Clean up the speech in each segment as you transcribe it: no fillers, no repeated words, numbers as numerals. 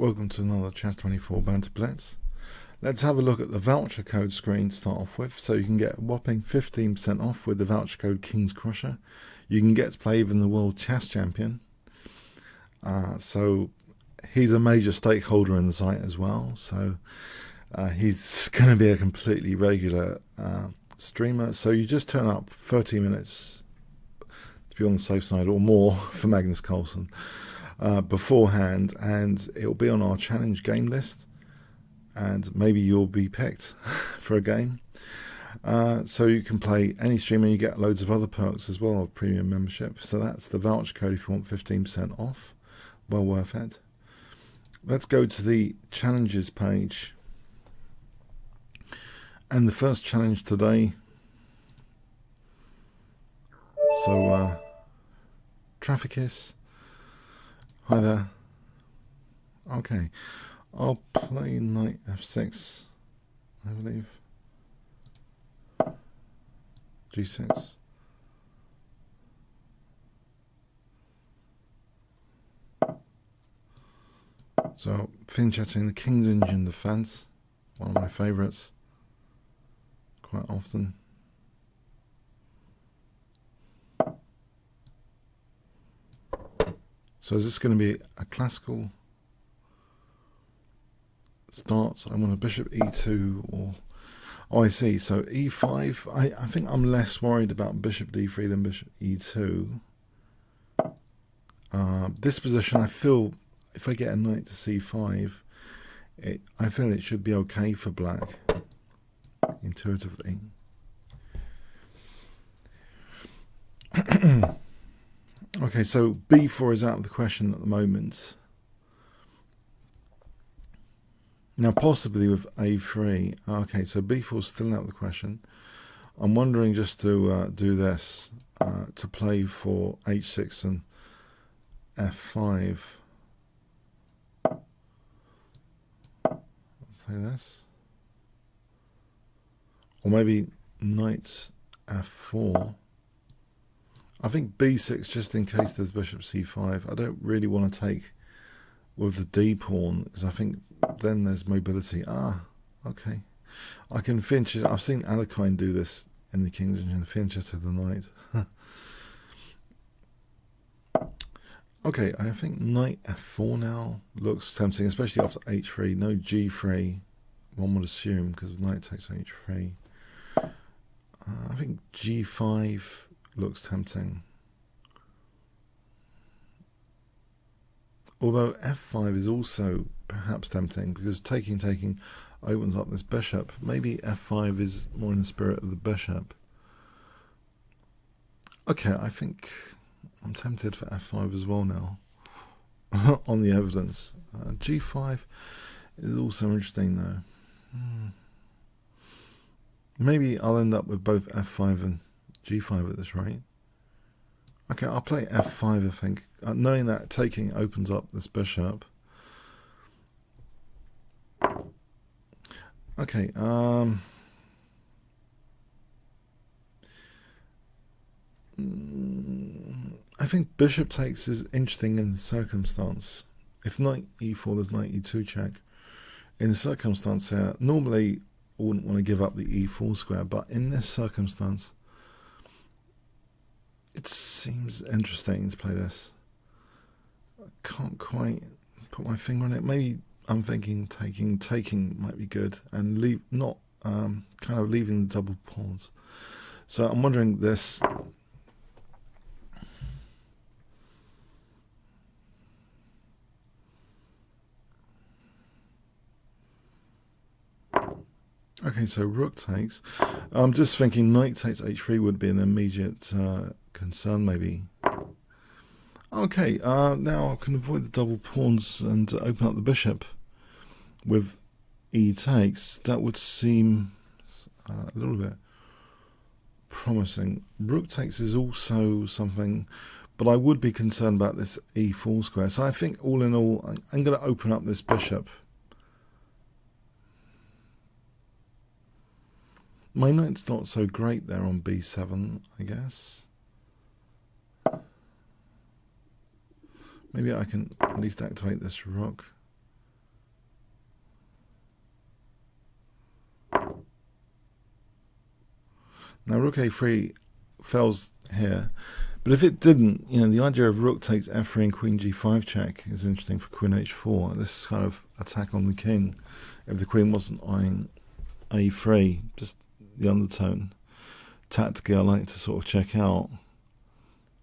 welcome to another Chess24 Banter Blitz. Let's have a look at the voucher code screen to start off with. So you can get a whopping 15% off with the voucher code Kingscrusher. You can get to play even the World Chess Champion. So he's a major stakeholder in the site as well. So he's going to be a completely regular streamer. So you just turn up 30 minutes to be on the safe side or more for Magnus Carlsen beforehand, and it'll be on our challenge game list, and maybe you'll be picked for a game. So you can play any streamer. You get loads of other perks as well of premium membership. So that's the voucher code if you want 15% off. Well worth it. Let's go to the challenges page. And the first challenge today. So Trafficus. Hi there. Okay. I'll play knight f6, I believe. g6. So, finchetting the King's Engine defense, one of my favorites, quite often. So is this going to be a classical start? I want a bishop e2 or... Oh, I see. So e5. I think I'm less worried about bishop d3 than bishop e2. This position, I feel, if I get a knight to c5, I feel it should be okay for black, intuitively. Okay, so b4 is out of the question at the moment. Now, possibly with a3. Okay, so b4 is still out of the question. I'm wondering just to do this, to play for h6 and f5. Play this. Or maybe knight f4. I think b6 just in case there's bishop c5. I don't really want to take with the d pawn because I think then there's mobility. Okay. I can finch it. I've seen Alekhine do this in the King's Engine, finch it to the knight. Okay, I think knight f4 now looks tempting, especially after h3. No g3, one would assume, because knight takes h3. I think g5 looks tempting. Although f5 is also perhaps tempting because taking opens up this bishop. Maybe f5 is more in the spirit of the bishop. Okay, I think I'm tempted for f5 as well now on the evidence. g5 is also interesting though. Maybe I'll end up with both f5 and g5 at this rate. Okay, I'll play f5, I think. Knowing that taking opens up this bishop. Okay, I think bishop takes is interesting in the circumstance. If knight e4, there's knight e2 check. In the circumstance here, normally I wouldn't want to give up the e4 square, but in this circumstance, it seems interesting to play this. I can't quite put my finger on it. Maybe I'm thinking taking might be good, and leave not kind of leaving the double pawns. So I'm wondering this. Okay, so rook takes. I'm just thinking knight takes h3 would be an immediate concern, maybe. Okay, now I can avoid the double pawns and open up the bishop with e takes. That would seem a little bit promising. Rook takes is also something, but I would be concerned about this e4 square. So I think all in all, I'm going to open up this bishop. My knight's not so great there on b7, I guess. Maybe I can at least activate this rook. Now rook a3 fails here, but if it didn't, you know, the idea of rook takes f3 and queen g5 check is interesting for queen h4. This kind of attack on the king, if the queen wasn't eyeing a3, just the undertone. Tactically, I like to sort of check out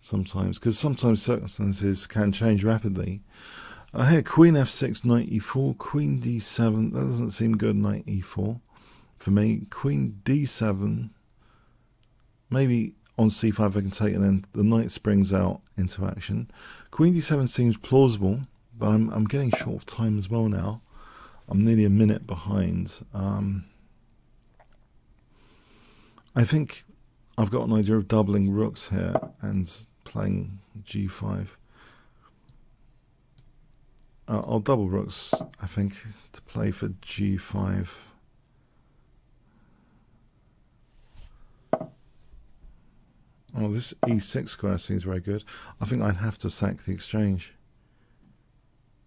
sometimes, because sometimes circumstances can change rapidly. I hear queen f6, knight e4, queen d7. That doesn't seem good. Knight e4 for me. Queen d7. Maybe on c5 I can take, and then the knight springs out into action. Queen d7 seems plausible, but I'm getting short of time as well now. I'm nearly a minute behind. I think I've got an idea of doubling rooks here and playing g5. I'll double rooks, I think, to play for g5. Oh, this e6 square seems very good. I think I'd have to sack the exchange.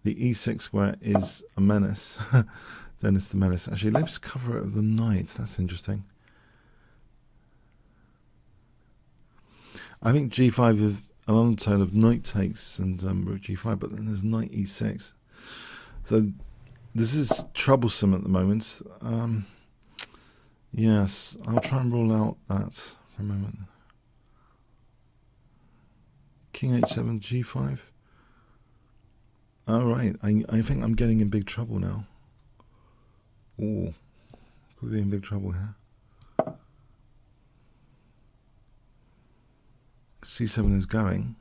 The e6 square is a menace. Then it's the menace. Actually, let's cover it with the knight. That's interesting. I think g5 is an undertone of knight takes and rook g5, but then there's knight e6. So this is troublesome at the moment. Yes, I'll try and rule out that for a moment. King h7, g5. All right, I think I'm getting in big trouble now. Ooh, could be in big trouble here. c7 is going.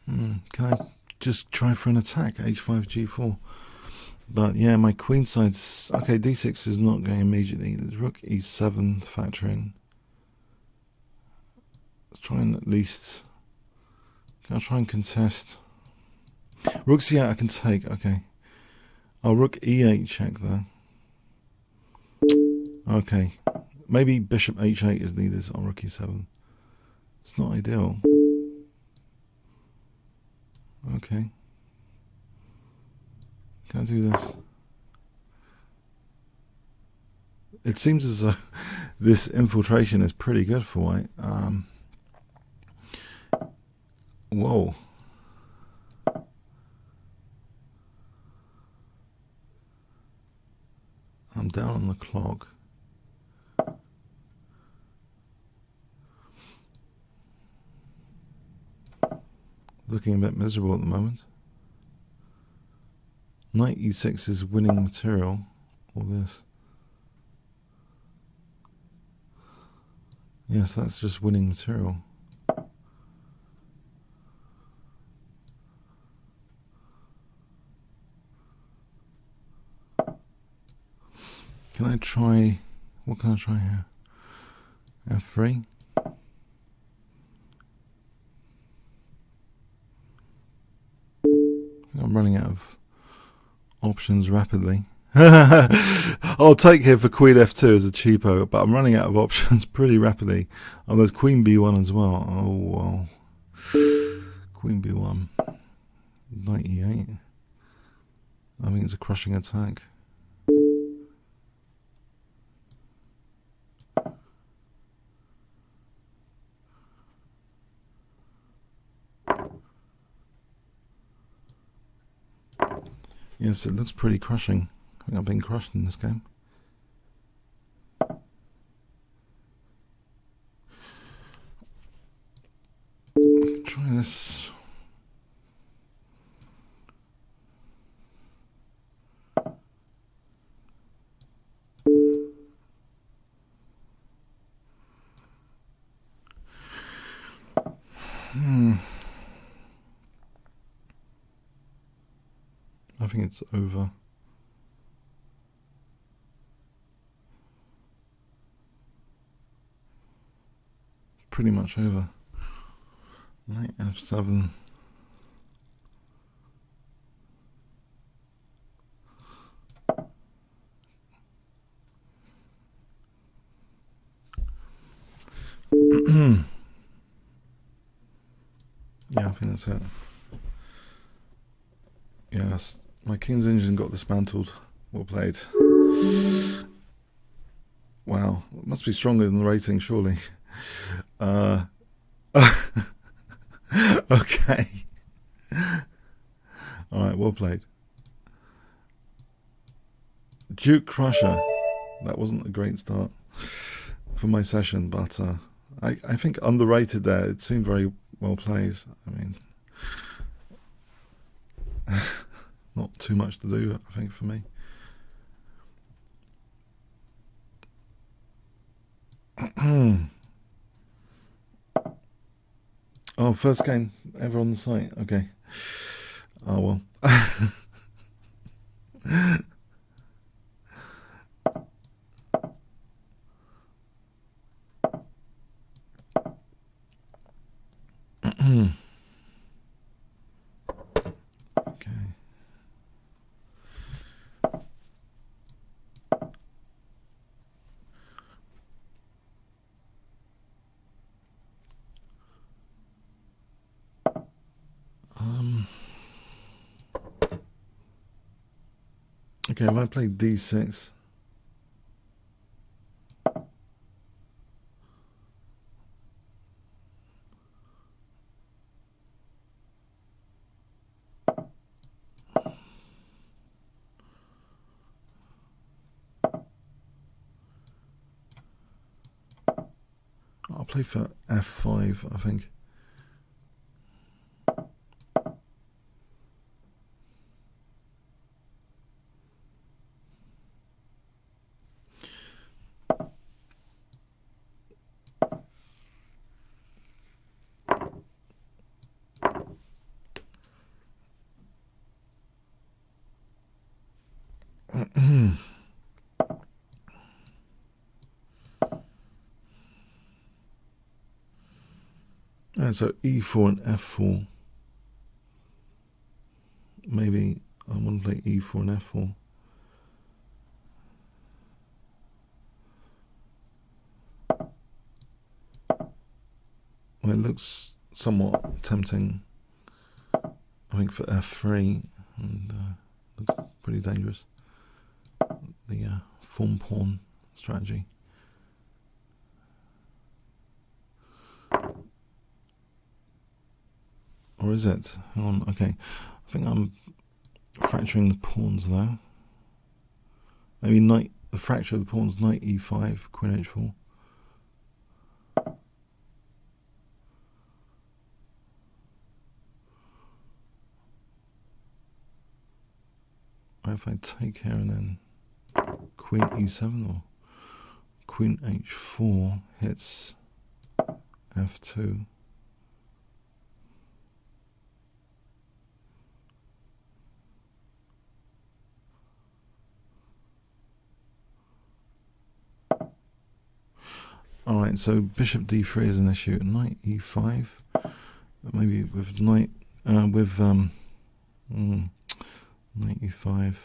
Can I just try for an attack? h5, g4. But yeah, my queen side's... Okay, d6 is not going immediately. There's rook e7 to factor in. Let's try and at least... Can I try and contest? Rook c8 I can take, okay. Oh, rook e8 check there. Okay. Maybe bishop h8 is needed on rook e7. It's not ideal. Okay. Can I do this? It seems as though this infiltration is pretty good for white. Whoa. I'm down on the clock. Looking a bit miserable at the moment. Knight e6 is winning material. All this. Yes, that's just winning material. Can I try... What can I try here? f3. I'm running out of options rapidly. I'll take here for queen f2 as a cheapo, but I'm running out of options pretty rapidly. Oh, there's queen b1 as well. Oh, well. Queen b1. Knight e8. I think it's a crushing attack. Yes, it looks pretty crushing. I think I've been crushed in this game. Try this. I think it's over. Pretty much over. Knight f7. Yeah, I think that's it. Yes, My King's Engine got dismantled. Well played. Wow, it must be stronger than the rating, surely. Okay. Alright, well played. Kingscrusher. That wasn't a great start for my session, but I think underrated there. It seemed very well played. I mean, not too much to do, I think, for me. Oh, first game ever on the site. Okay. Oh well. Okay. Okay, if I play D6. I'll play for F5, I think. And so E4 and F4. Maybe I want to play E4 and F4. Well, it looks somewhat tempting, I think, for F3, and looks pretty dangerous. The form pawn strategy. Or is it? Hang on, okay. I think I'm fracturing the pawns though. Maybe knight, the fracture of the pawns, knight E5, queen H4. Or if I take here and then queen E7 or queen H4 hits F2. Alright, so bishop D3 is an issue. Knight E5. Maybe with knight, knight E5.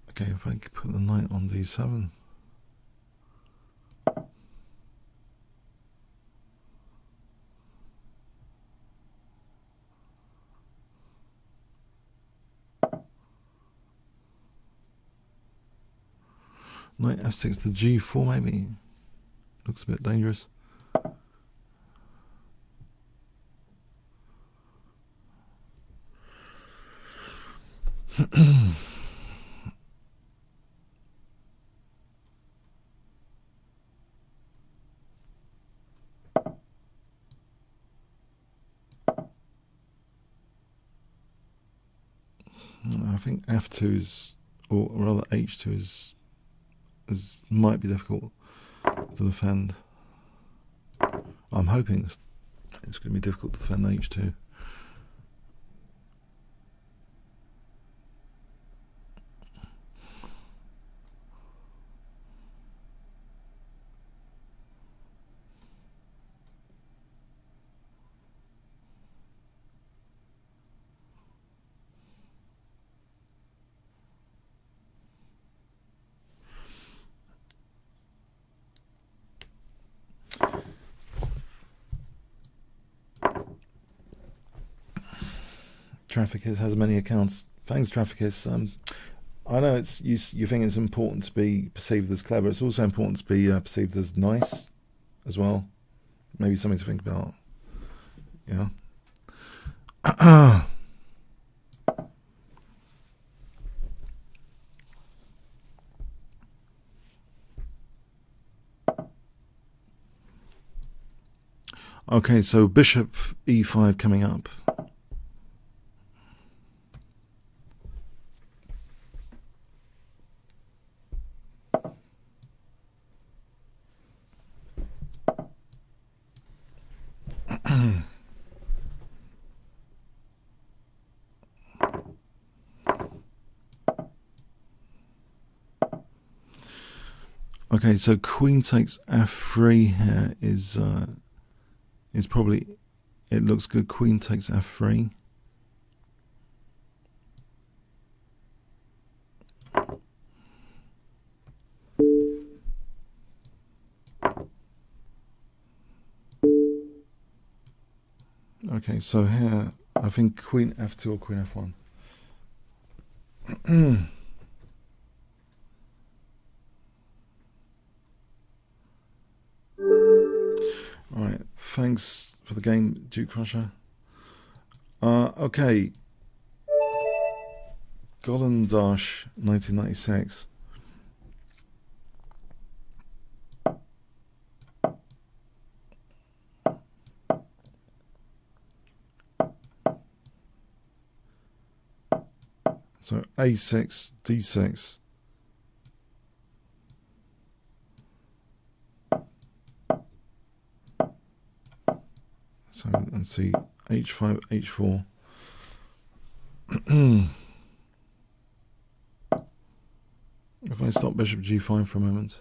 Okay, if I could put the knight on D7. Knight F6 to G4 maybe. Looks a bit dangerous. I think F2 is, or rather H2 is might be difficult to defend. I'm hoping it's going to be difficult to defend H2. Trafficus has many accounts. Thanks, Trafficus. I know you think it's important to be perceived as clever. It's also important to be perceived as nice as well. Maybe something to think about. Yeah. Okay, so bishop e5 coming up. Okay, so queen takes f3 here is probably, it looks good. Queen takes f3. Okay, so here I think queen f2 or queen f1. Alright, thanks for the game, Kingscrusher. Okay. Golden Dash 1996. So a6, d6. So let's see, h5, h4. If I stop bishop g5 for a moment.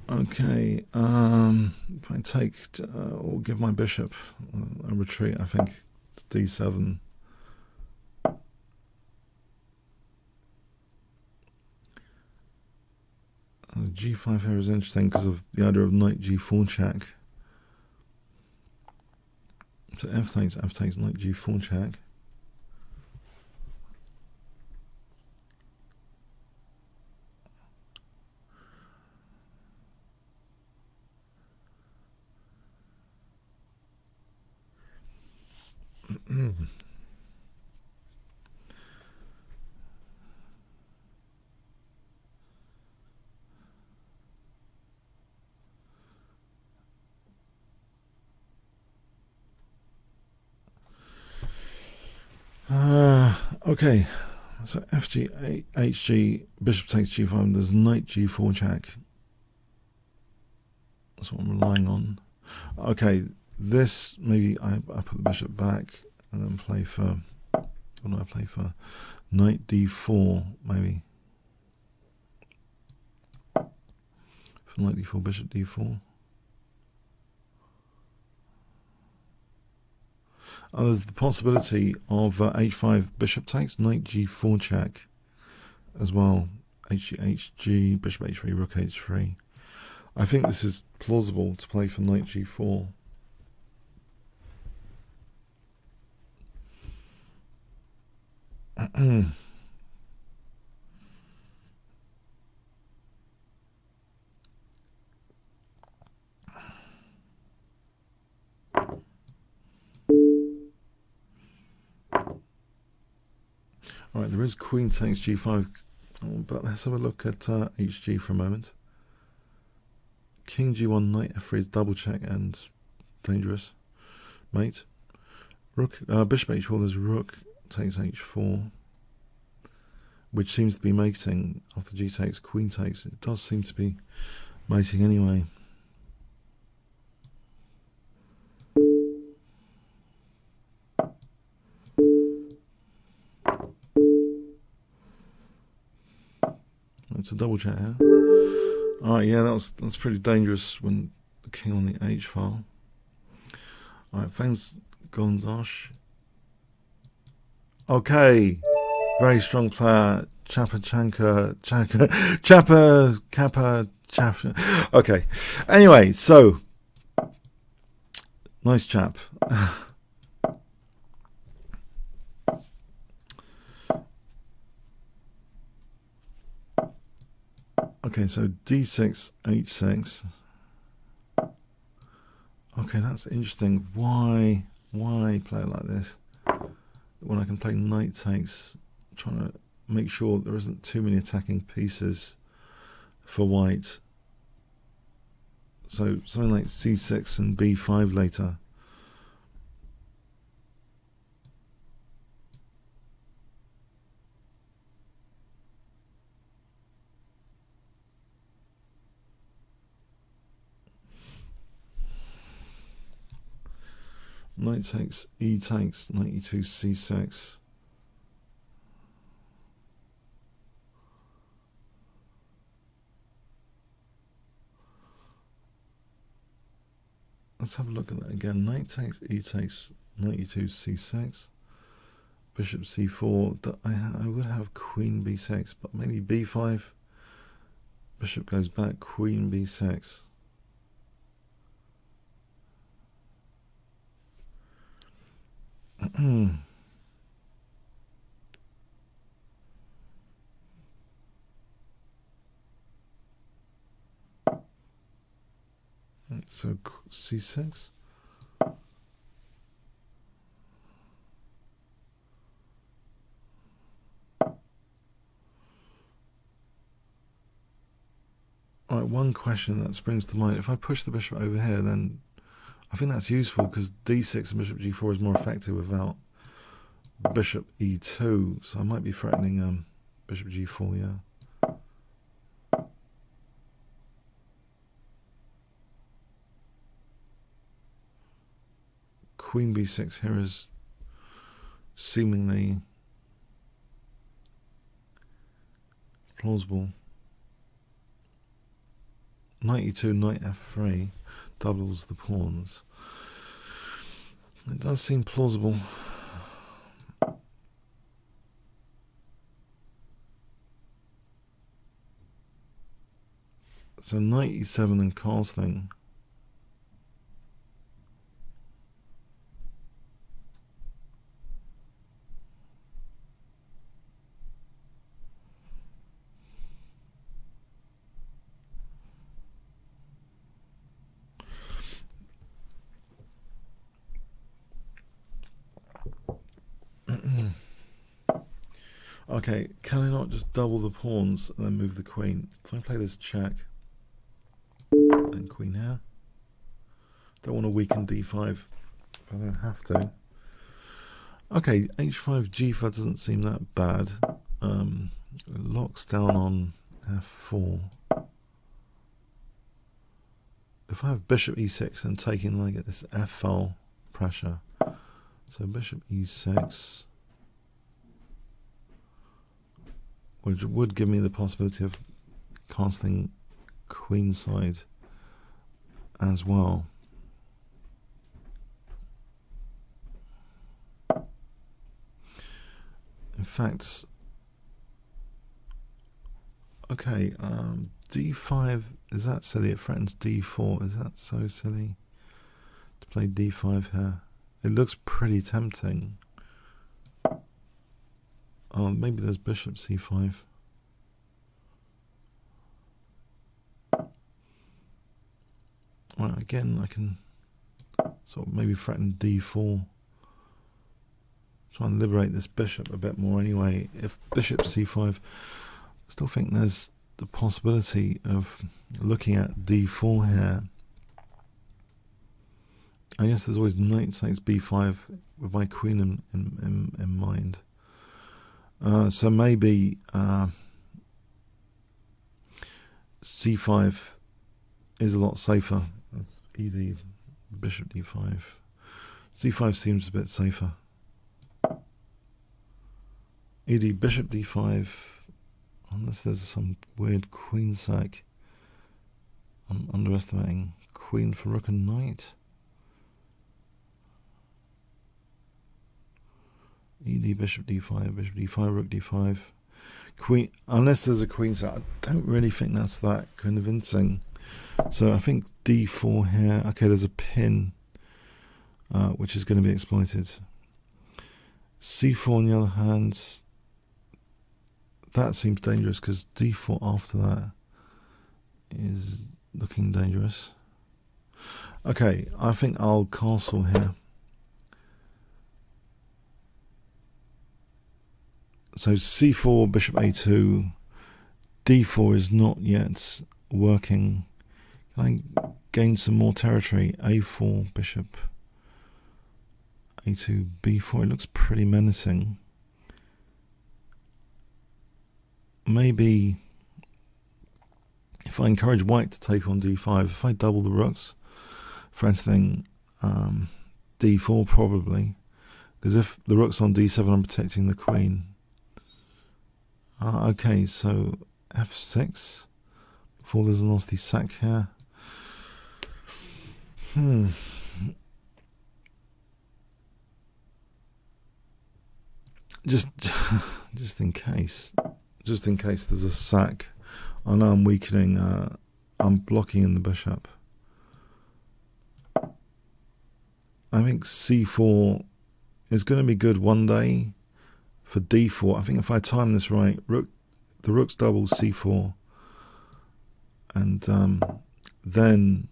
Okay, if I take or give my bishop a retreat, I think to d7. G5 here is interesting because of the idea of knight g4 check. So f takes, knight g4 check. Okay, so fg, hg, bishop takes g5, there's knight g4 check. That's what I'm relying on. Okay, this, maybe I put the bishop back and then play for, what do I play for? Knight d4, maybe. For knight d4, bishop d4. There's the possibility of h5 bishop takes, knight g4 check as well. hg, bishop h3, rook h3. I think this is plausible to play for knight g4. Alright, there is queen takes g5, but let's have a look at hg for a moment. King g1, knight f3 is double check and dangerous. Mate. Rook, bishop h4, there's rook takes h4, which seems to be mating after g takes, queen takes. It does seem to be mating anyway. It's a double check here. Alright, yeah, that's pretty dangerous when the king on the h file. Alright, thanks, Gondosh. Okay, very strong player, Chapa chap. Okay. Anyway, so nice chap. Okay, so d6, h6. Okay, that's interesting. Why play it like this when I can play knight takes? I'm trying to make sure there isn't too many attacking pieces for white. So something like c6 and b5 later. Knight takes, e takes, knight e2, c6. Let's have a look at that again. Knight takes, e takes, knight e2, c6. Bishop c4. I would have queen b6, but maybe b5. Bishop goes back, queen b6. So c6. All right, one question that springs to mind. If I push the bishop over here, then I think that's useful because d6 and bishop g4 is more effective without bishop e2. So I might be threatening bishop g4, yeah. Queen b6 here is seemingly plausible. Knight e2, knight f3 doubles the pawns. It does seem plausible. So knight e7 and castling. Okay, can I not just double the pawns and then move the queen? If I play this check and queen here, don't want to weaken d5 if I don't have to. Okay, h5 g5 doesn't seem that bad. Locks down on f4. If I have bishop e6 and taking like this f-file pressure, so bishop e6, which would give me the possibility of castling queenside as well. In fact, okay, d5, is that silly? It threatens d4. Is that so silly to play d5 here? It looks pretty tempting. Oh, maybe there's bishop c5. Right, again, I can sort of maybe threaten d4. Try and liberate this bishop a bit more anyway. If bishop c5, I still think there's the possibility of looking at d4 here. I guess there's always knight takes b5 with my queen in mind. So maybe c5 is a lot safer. Ed bishop d5. c5 seems a bit safer. Ed bishop d5, unless there's some weird queen sack. I'm underestimating queen for rook and knight. Ed bishop d5, rook d5. Queen, unless there's a queen set. I don't really think that's that convincing. So I think d4 here. Okay, there's a pin, which is going to be exploited. c4 on the other hand, that seems dangerous because d4 after that is looking dangerous. Okay, I think I'll castle here. So c4, bishop a2, d4 is not yet working. Can I gain some more territory? a4, bishop a2, b4. It looks pretty menacing. Maybe if I encourage white to take on d5, if I double the rooks for anything, d4 probably, because if the rook's on d7, I'm protecting the queen. Okay, so f6 before there's a nasty sack here. Just in case there's a sack. I know I'm weakening. I'm blocking in the bishop. I think c4 is going to be good one day for d4. I think if I time this right, the rook's double c4, and then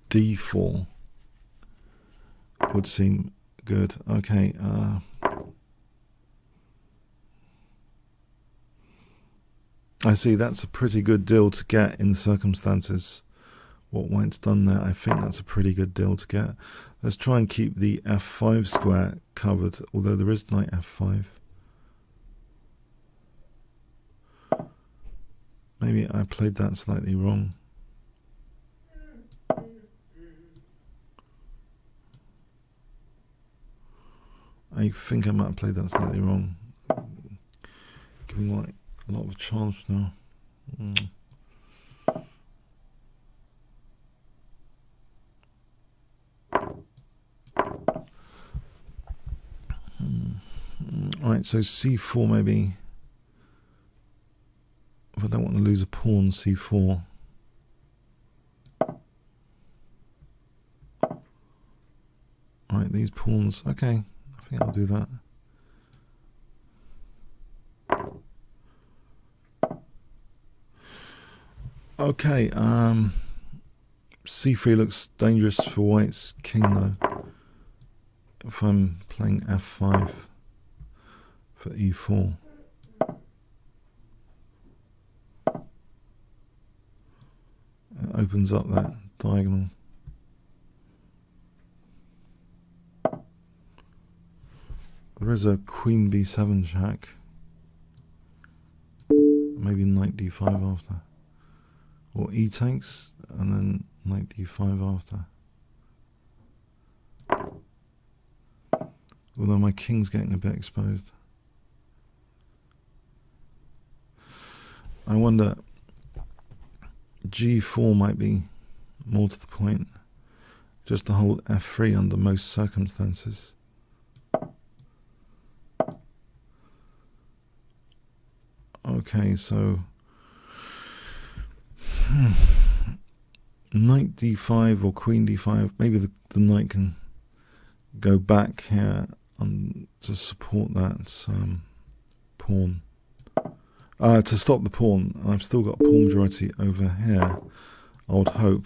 d4 would seem good. Okay. I see that's a pretty good deal to get in the circumstances. What white's done there, I think that's a pretty good deal to get. Let's try and keep the f5 square covered, although there is knight f5. Maybe I played that slightly wrong. I think I might have played that slightly wrong. Giving white a lot of a chance now. Alright, so c4 maybe. If I don't want to lose a pawn, c4. Alright, these pawns. Okay, I think I'll do that. Okay, c3 looks dangerous for white's king though. If I'm playing f5 for e4. It opens up that diagonal. There is a queen b7 check. Maybe knight d5 after. Or e takes, and then knight d5 after. Although my king's getting a bit exposed. I wonder, g4 might be more to the point, just to hold f3 under most circumstances. Okay, so knight d5 or queen d5, maybe the knight can go back here to support that pawn. To stop the pawn. I've still got pawn majority over here, I would hope.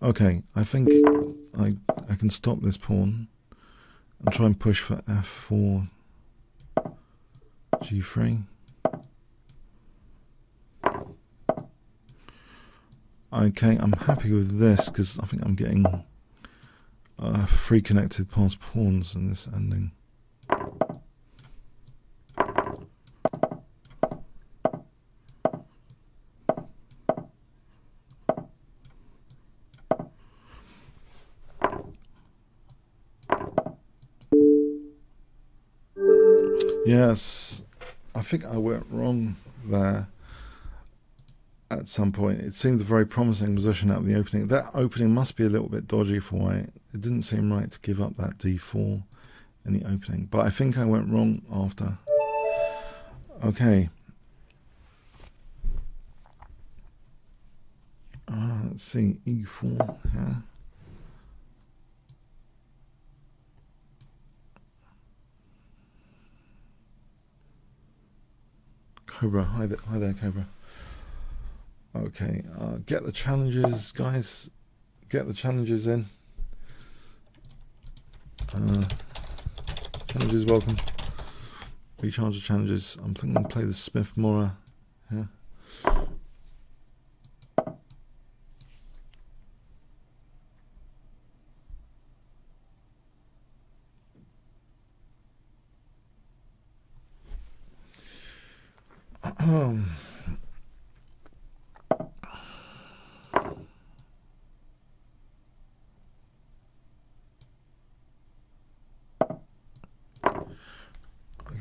Okay, I think I can stop this pawn and try and push for f4, g3. Okay, I'm happy with this because I think I'm getting free connected past pawns in this ending. Yes, I think I went wrong there at some point. It seemed a very promising position out of the opening. That opening must be a little bit dodgy for white. It didn't seem right to give up that d4 in the opening. But I think I went wrong after. Okay. Let's see, e4 here. Cobra, hi there, Cobra. Okay, get the challenges, guys. Get the challenges in. Challenges, welcome. Recharge the challenges. I'm thinking I'll play the Smith Mora. Yeah.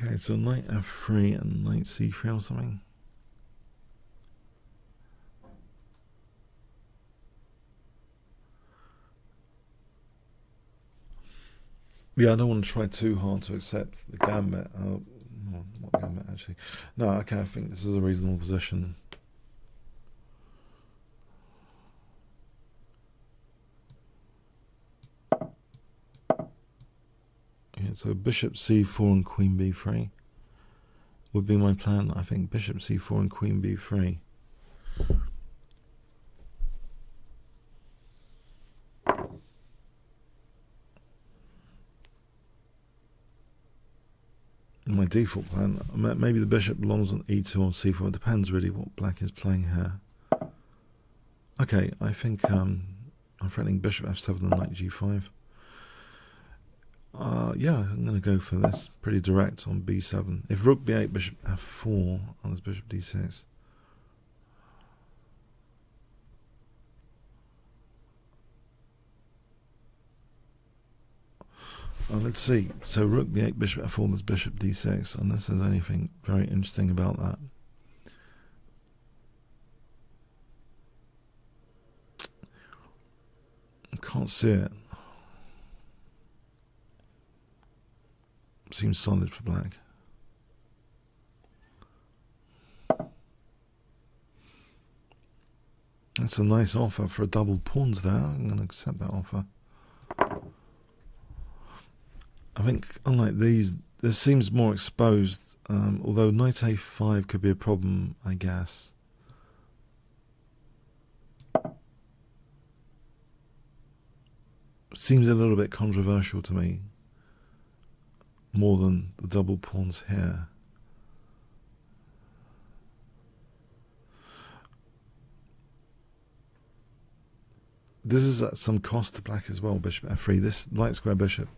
Okay, so knight f3 and knight c3 or something. Yeah, I don't want to try too hard to accept the gambit. What gambit actually? No, okay, I think this is a reasonable position. Yeah, so bishop c4 and queen b3 would be my plan. I think bishop c4 and queen b3. My default plan, maybe the bishop belongs on e2 or c4. It depends really what black is playing here. Okay, I think I'm threatening bishop f7 and knight g5. Yeah, I'm going to go for this. Pretty direct on b7. If rook b8, bishop f4, and there's bishop d6. Let's see. So rook b8, bishop f4, there's bishop d6, unless there's anything very interesting about that. I can't see it. Seems solid for black. That's a nice offer for a double pawns there. I'm going to accept that offer. I think, unlike these, this seems more exposed, although knight a5 could be a problem, I guess. Seems a little bit controversial to me, more than the double pawns here. This is at some cost to black as well, bishop f3. This light square bishop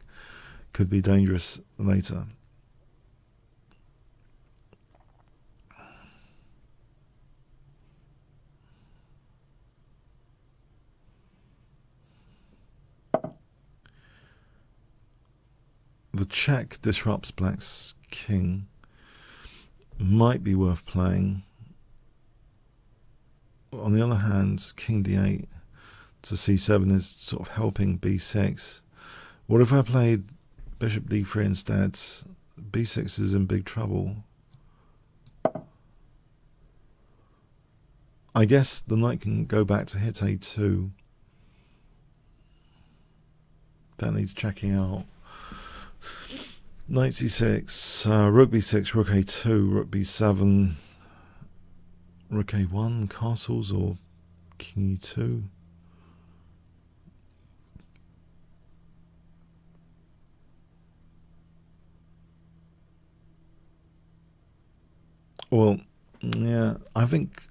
could be dangerous later. The check disrupts black's king. Might be worth playing. On the other hand, king d8 to c7 is sort of helping b6. What if I played bishop d3 instead? b6 is in big trouble. I guess the knight can go back to hit a2. That needs checking out. Knight c6, rook b6, rook a2, rook b7, rook a1, castles, or king e2. Well, yeah, I think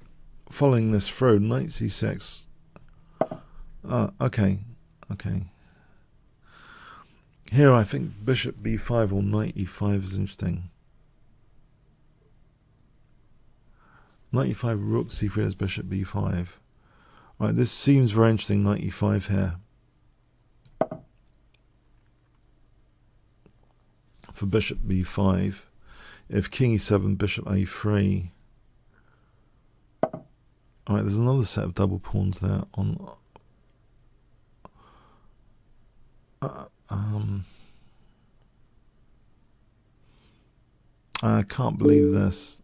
following this through, knight c6. Okay. Here I think bishop b5 or knight e5 is interesting. Knight e5, rook c3 is bishop b5. Right, this seems very interesting, knight e5 here. For bishop b5. If king e7, bishop a3. Alright, there's another set of double pawns there on... I can't believe this.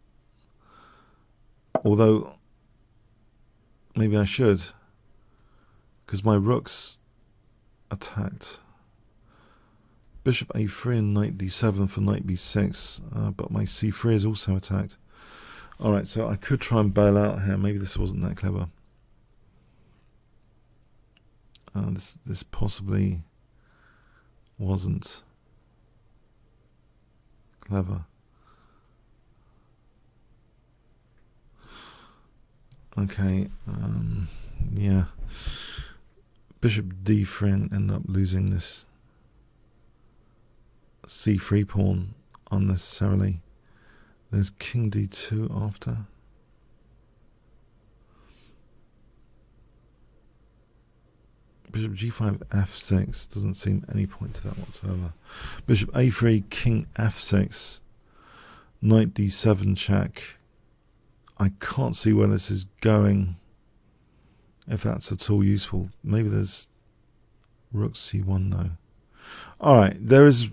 Although, maybe I should. Because my rook's attacked. Bishop a3 and knight d7 for knight b6. But my c3 is also attacked. Alright, so I could try and bail out here. Maybe this wasn't that clever. This possibly wasn't clever. Okay, yeah. Bishop d3 and end up losing this c3 pawn unnecessarily. There's king d2 after. Bishop g5 f6, doesn't seem any point to that whatsoever. Bishop a3, king f6, knight d7 check. I can't see where this is going, if that's at all useful. Maybe there's rook c1 though. Alright, there is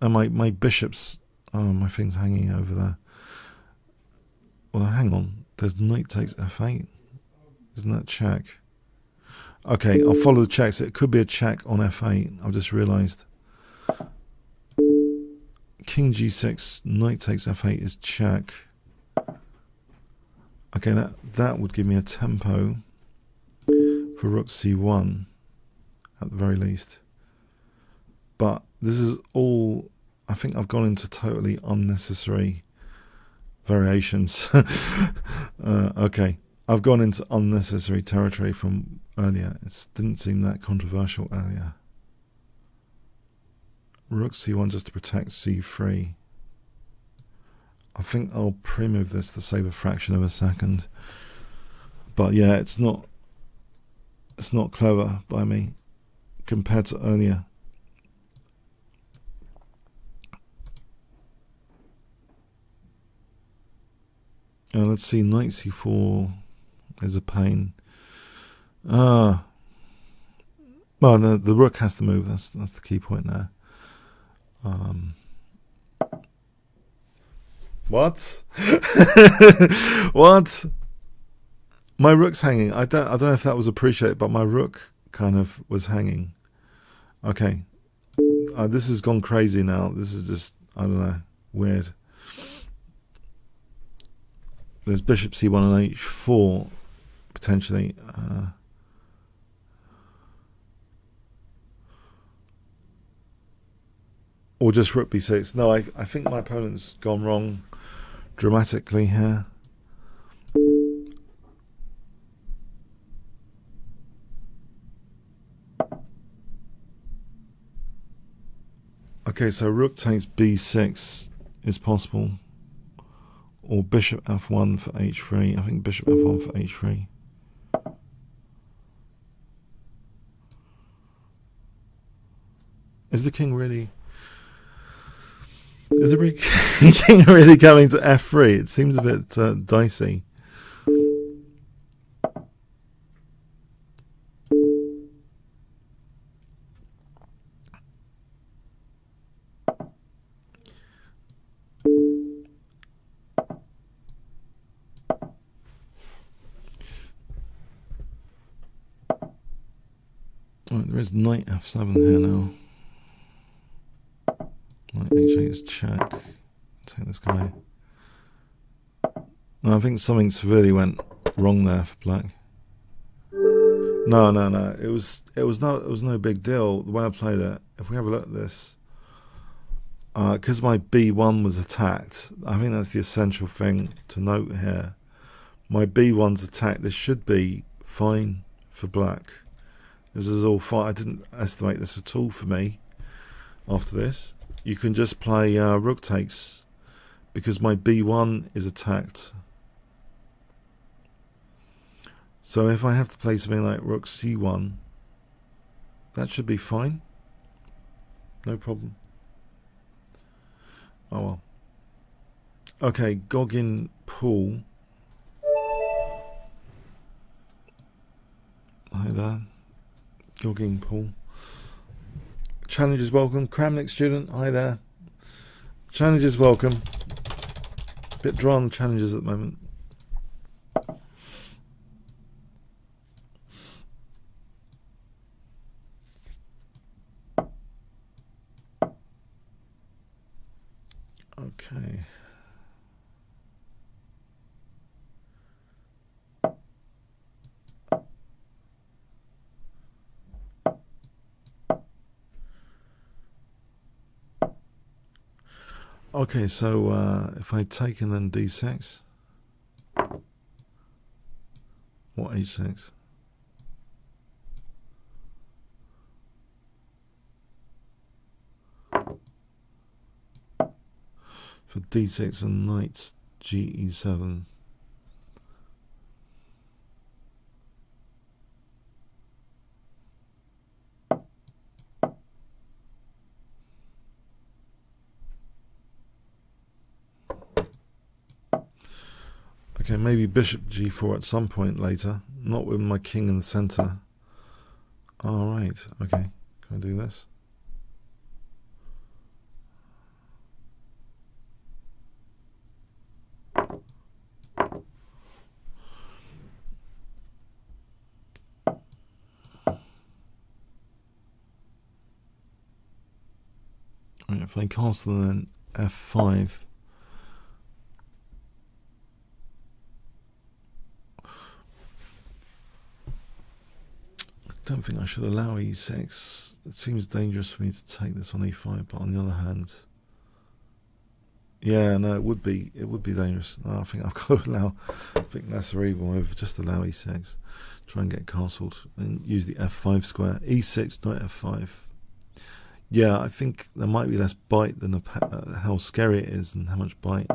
my bishops. Oh, my thing's hanging over there. Well, hang on. There's knight takes f8. Isn't that check? Okay, I'll follow the checks. It could be a check on f8. I've just realised. King g6, knight takes f8 is check. Okay, that would give me a tempo for rook c1 at the very least. But this is all, I think I've gone into totally unnecessary variations. Okay, I've gone into unnecessary territory from earlier. It didn't seem that controversial earlier. Rook c1 just to protect c3. I think I'll pre-move this to save a fraction of a second. But yeah, it's not clever by me compared to earlier. Let's see, knight c4 is a pain. Well, the rook has to move. That's the key point there. What? What? My rook's hanging. I don't know if that was appreciated, but my rook kind of was hanging. Okay. This has gone crazy now. This is just, I don't know, weird. There's bishop c1 and h4 potentially. Or just rook b6. No, I think my opponent's gone wrong dramatically here. Okay, so rook takes b6 is possible. Or bishop f1 for h3. I think bishop f1 for h3. Is the king really... Is the king really coming to f3? It seems a bit dicey. Oh, there is knight f7 here now. Knight h8 is check. Take this guy. No, I think something severely went wrong there for black. No. It was no big deal the way I played it. If we have a look at this, because my b1 was attacked, I think that's the essential thing to note here. My b1's attacked. This should be fine for black. This is all fine. I didn't estimate this at all for me. After this, you can just play rook takes because my b1 is attacked. So if I have to play something like rook c1, that should be fine. No problem. Oh well. Okay, Goggin Pool. Hi there. Goggin Pool. Challenge is welcome. Kramnik student, hi there. Challenge is welcome. Bit dry on the challenges at the moment. Okay. Okay, so if I take and then d6, or h6. For d6 and knight ge7. Okay, maybe bishop g4 at some point later. Not with my king in the center. Alright, okay. Can I do this? Right, if I castle then f5. I don't think I should allow e6. It seems dangerous for me to take this on e5, but on the other hand, yeah, no, it would be dangerous. No, I think I've got to allow. I think that's the evil move. Just allow e6, try and get castled, and use the f5 square. E6, knight f5. Yeah, I think there might be less bite than how scary it is and how much bite.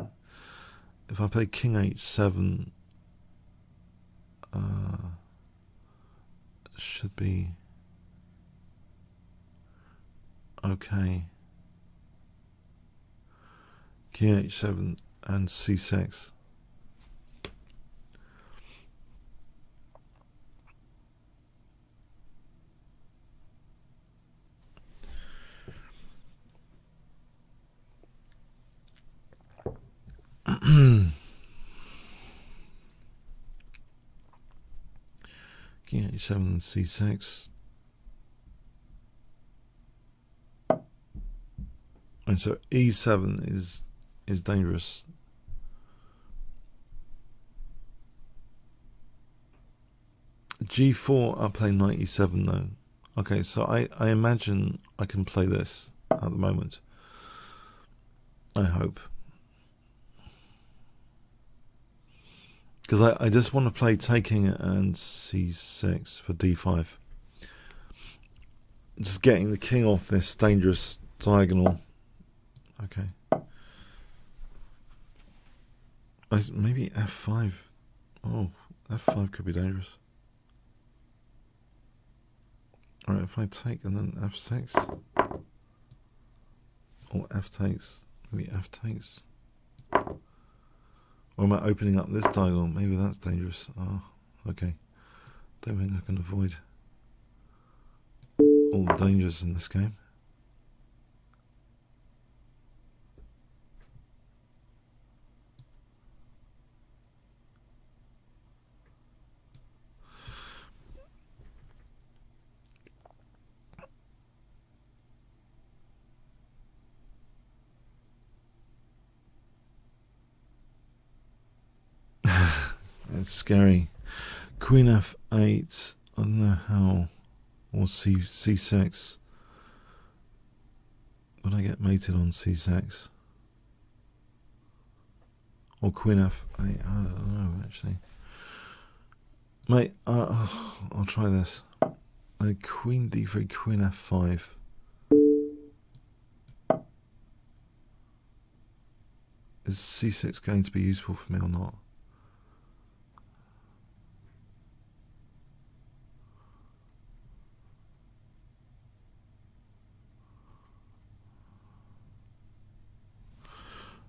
If I play king h7, should be okay. King h7 and c6. King h7 and c6. And so e7 is dangerous. G4, I'll play knight e7 though. Okay, so I imagine I can play this at the moment. I hope. Because I just want to play taking and c6 for d5. Just getting the king off this dangerous diagonal. Okay. Maybe f5. Oh, f5 could be dangerous. Alright, if I take and then f6. Or f takes. Maybe f takes. Or am I opening up this diagonal? Maybe that's dangerous. Oh, okay. Don't think I can avoid all the dangers in this game. It's scary. Queen f8. I don't know how. Or c6. Would I get mated on c6? Or queen f8? I don't know actually. Mate, I'll try this. Queen d3, queen f5. Is c6 going to be useful for me or not?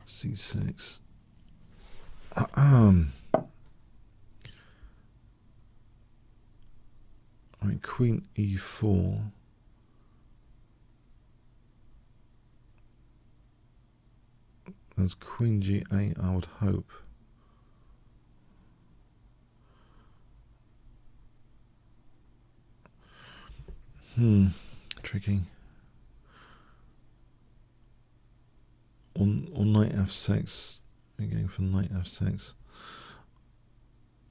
c6. I mean, queen e4. There's queen g8, I would hope. Tricky. On knight f6. We're going for knight f6.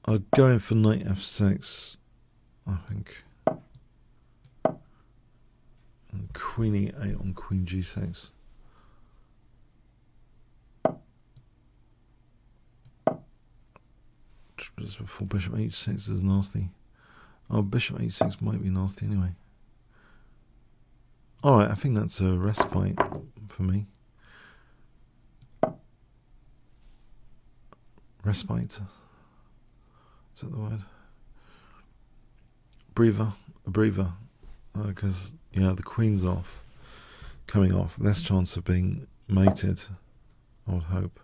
I'll go in for knight f6, I think. And queen e8 on queen g6. Just before bishop h6 is nasty. Oh, bishop h6 might be nasty anyway. Alright, I think that's a respite for me. Respite. Is that the word? Breather. A breather. Because, yeah, the queen's off. Coming off. Less chance of being mated, I would hope.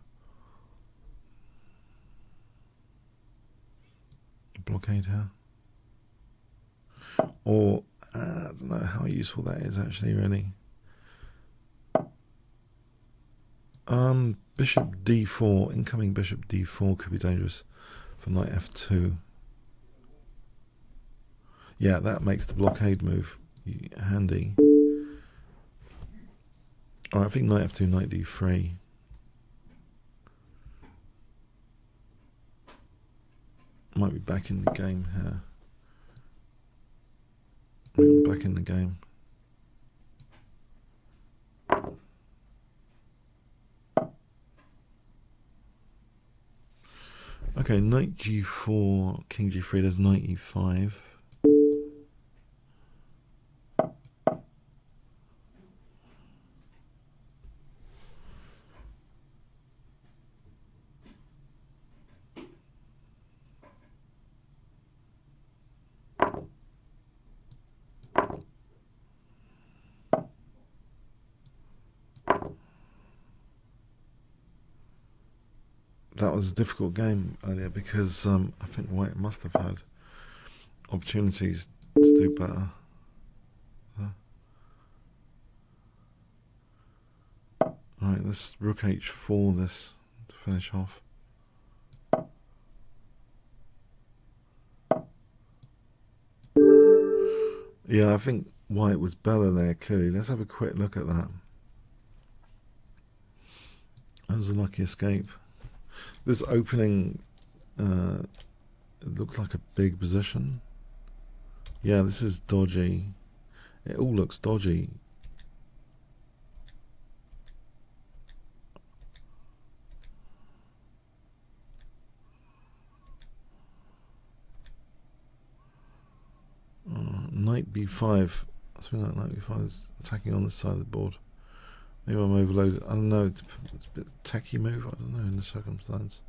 Blockade here. Or, I don't know how useful that is actually, really. Bishop d4, incoming bishop d4 could be dangerous for knight f2. Yeah, that makes the blockade move handy. Alright, I think knight f2, knight d3. Might be back in the game here. Back in the game. Okay, knight g4, king g3, there's knight e5. That was a difficult game earlier because I think White must have had opportunities to do better. Alright, let's rook h4 this to finish off. Yeah, I think White was better there, clearly. Let's have a quick look at that. That was a lucky escape. This opening, it looked like a big position. Yeah, this is dodgy. It all looks dodgy. Knight b5. Something like knight b5 is attacking on this side of the board. Maybe I'm overloaded. I don't know. It's a bit techie move. I don't know in the circumstance.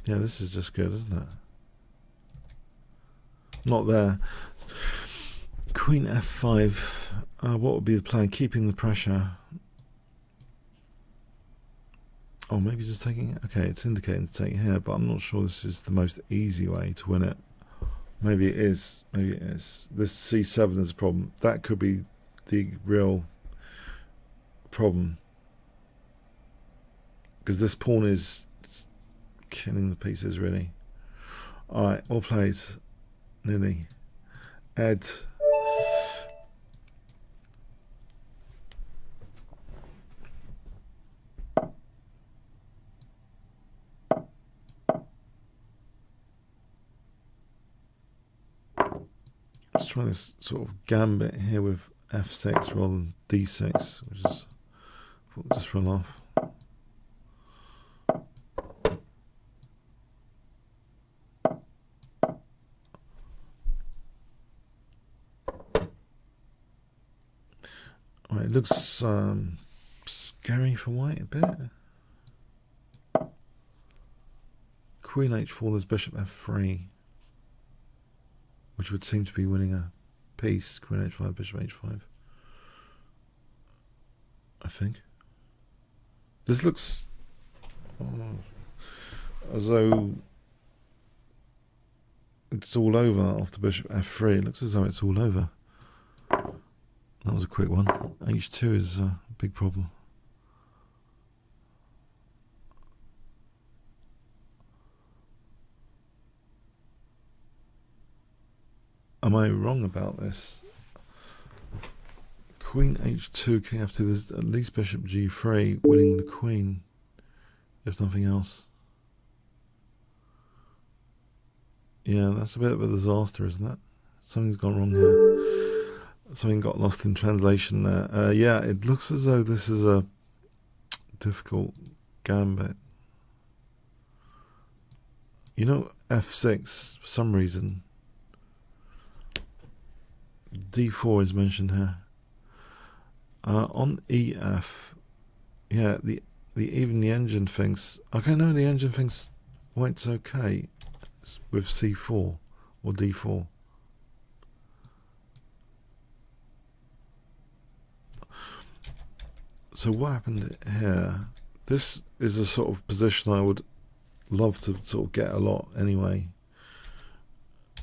Yeah, this is just good, isn't it? Not there. Queen f5. What would be the plan? Keeping the pressure. Oh, maybe just taking it. Okay, it's indicating to take it here, but I'm not sure this is the most easy way to win it. Maybe it is. Maybe it is. This c7 is a problem. That could be the real problem, because this pawn is killing the pieces, really. Alright, all played. Nearly. Ed. Let's try this sort of gambit here with f6 rather than d6, which is just run off. Right, it looks scary for White a bit. Queen h4, there's bishop f3, which would seem to be winning a piece. Queen h5, bishop h5, I think. This looks as though it's all over after bishop f3. It looks as though it's all over. That was a quick one. h2 is a big problem. am I wrong about this? Queen h2, king f2. There's at least bishop g3, winning the queen, if nothing else. Yeah, that's a bit of a disaster, isn't it? Something's gone wrong here. Something got lost in translation there. Yeah, it looks as though this is a difficult gambit. You know, f6, for some reason, d4 is mentioned here. On ef, yeah, even the engine thinks, okay, no, the engine thinks white's okay with c4 or d4. So what happened here? This is a sort of position I would love to sort of get a lot anyway.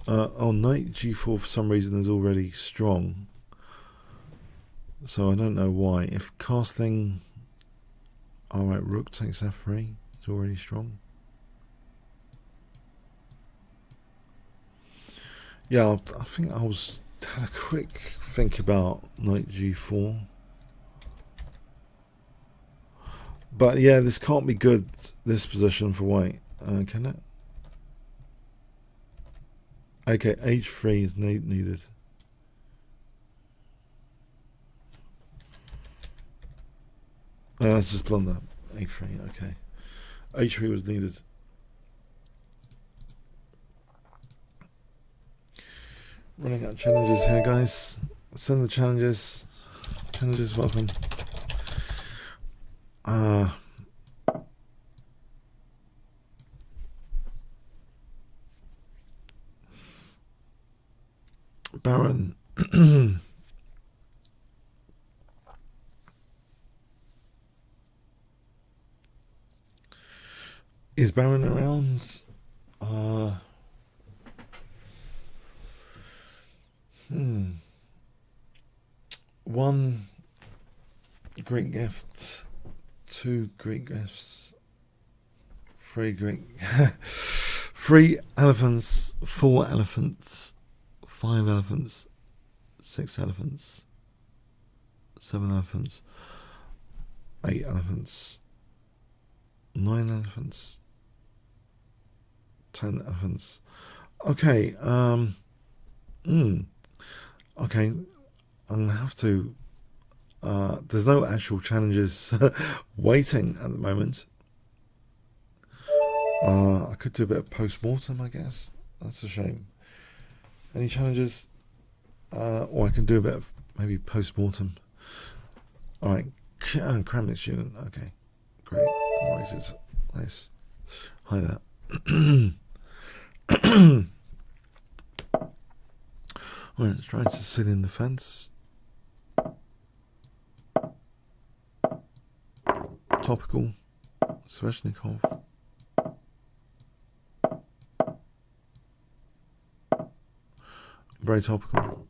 Oh, knight g4 for some reason is already strong. So I don't know why. If castling, alright, rook takes f3, it's already strong. Yeah, I think I had a quick think about knight g4. But yeah, this can't be good, this position for white, can it? Okay, h3 is needed. That's just blunder. h3, okay. h3 was needed. Running out of challenges here, guys. Send the challenges. Challenges, welcome. Baron. Is Baron around? One Greek gift, 2 Greek gifts, 3 Greek, 3 elephants, 4 elephants, 5 elephants, 6 elephants, 7 elephants, 8 elephants, 9 elephants, 10 elephants. Okay, okay, I'm gonna have to. There's no actual challenges waiting at the moment. I could do a bit of post-mortem, I guess. That's a shame. Any challenges? Or I can do a bit of maybe post-mortem. Alright, Kramnik student. Okay, great. Nice. Hi there. Alright, let's try to sit in the fence. Topical. Sveshnikov. Very topical.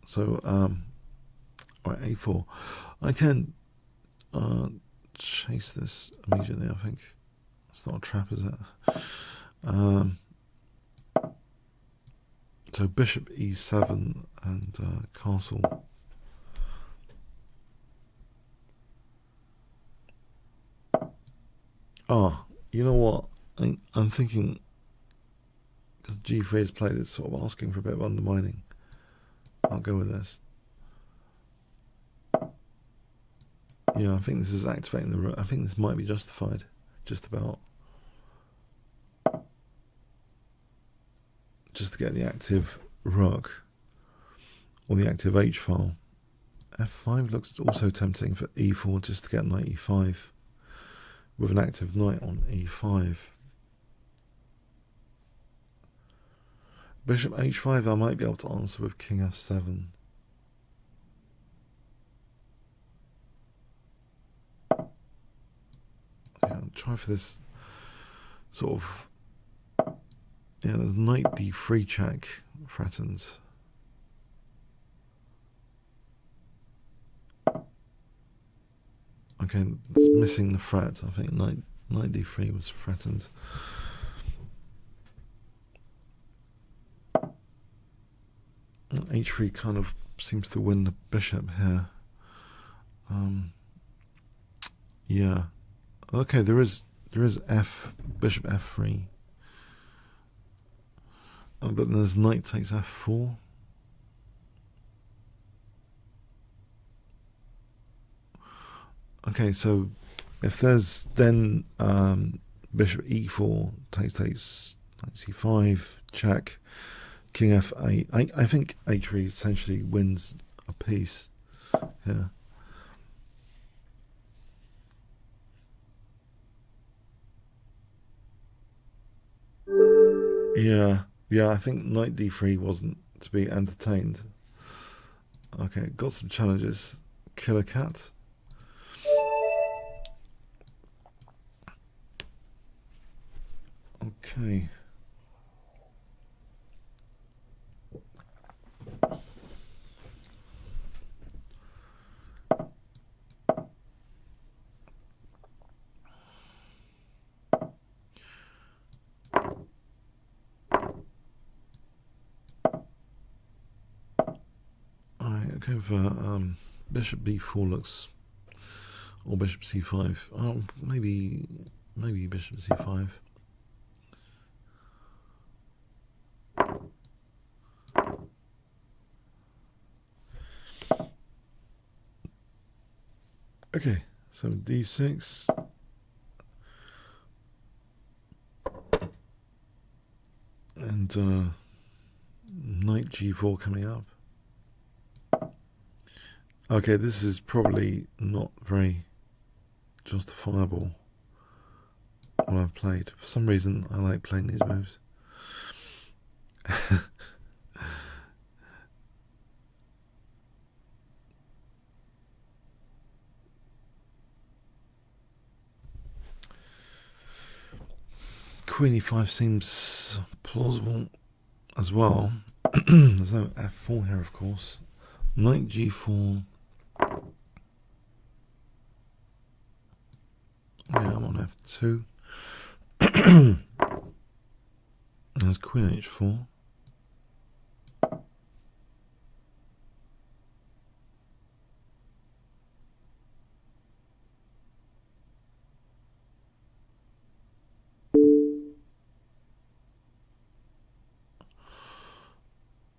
So, alright, a4. I can chase this immediately, I think. It's not a trap, is it? So bishop e7 and castle. You know what? I'm thinking, because g3 has played, it's sort of asking for a bit of undermining. I'll go with this. Yeah, I think this is activating the rook. I think this might be justified, just about. Just to get the active rook, or the active h file. f5 looks also tempting for e4, just to get knight e5, with an active knight on e5. Bishop h5 I might be able to answer with king f7. Yeah, I'll try for this sort of. Yeah, there's knight d3 check threatens. Okay, it's missing the threat. I think knight d3 was threatened. h3 kind of seems to win the bishop here. Yeah. Okay, there is bishop f3. But then there's knight takes f4. Okay, so if there's then bishop e4 takes knight c5, check, king f8. I think h3 essentially wins a piece here. Yeah, I think knight d3 wasn't to be entertained. Okay, got some challenges. Killer cat. Okay. Okay, for bishop b4 looks, or bishop c5. Oh, maybe bishop c5. Okay, so d6. And knight g4 coming up. Okay, this is probably not very justifiable what I've played. For some reason, I like playing these moves. Queen e5 seems plausible as well. There's no f4 here, of course. Knight g4. Yeah, I'm on f2. There's queen h4.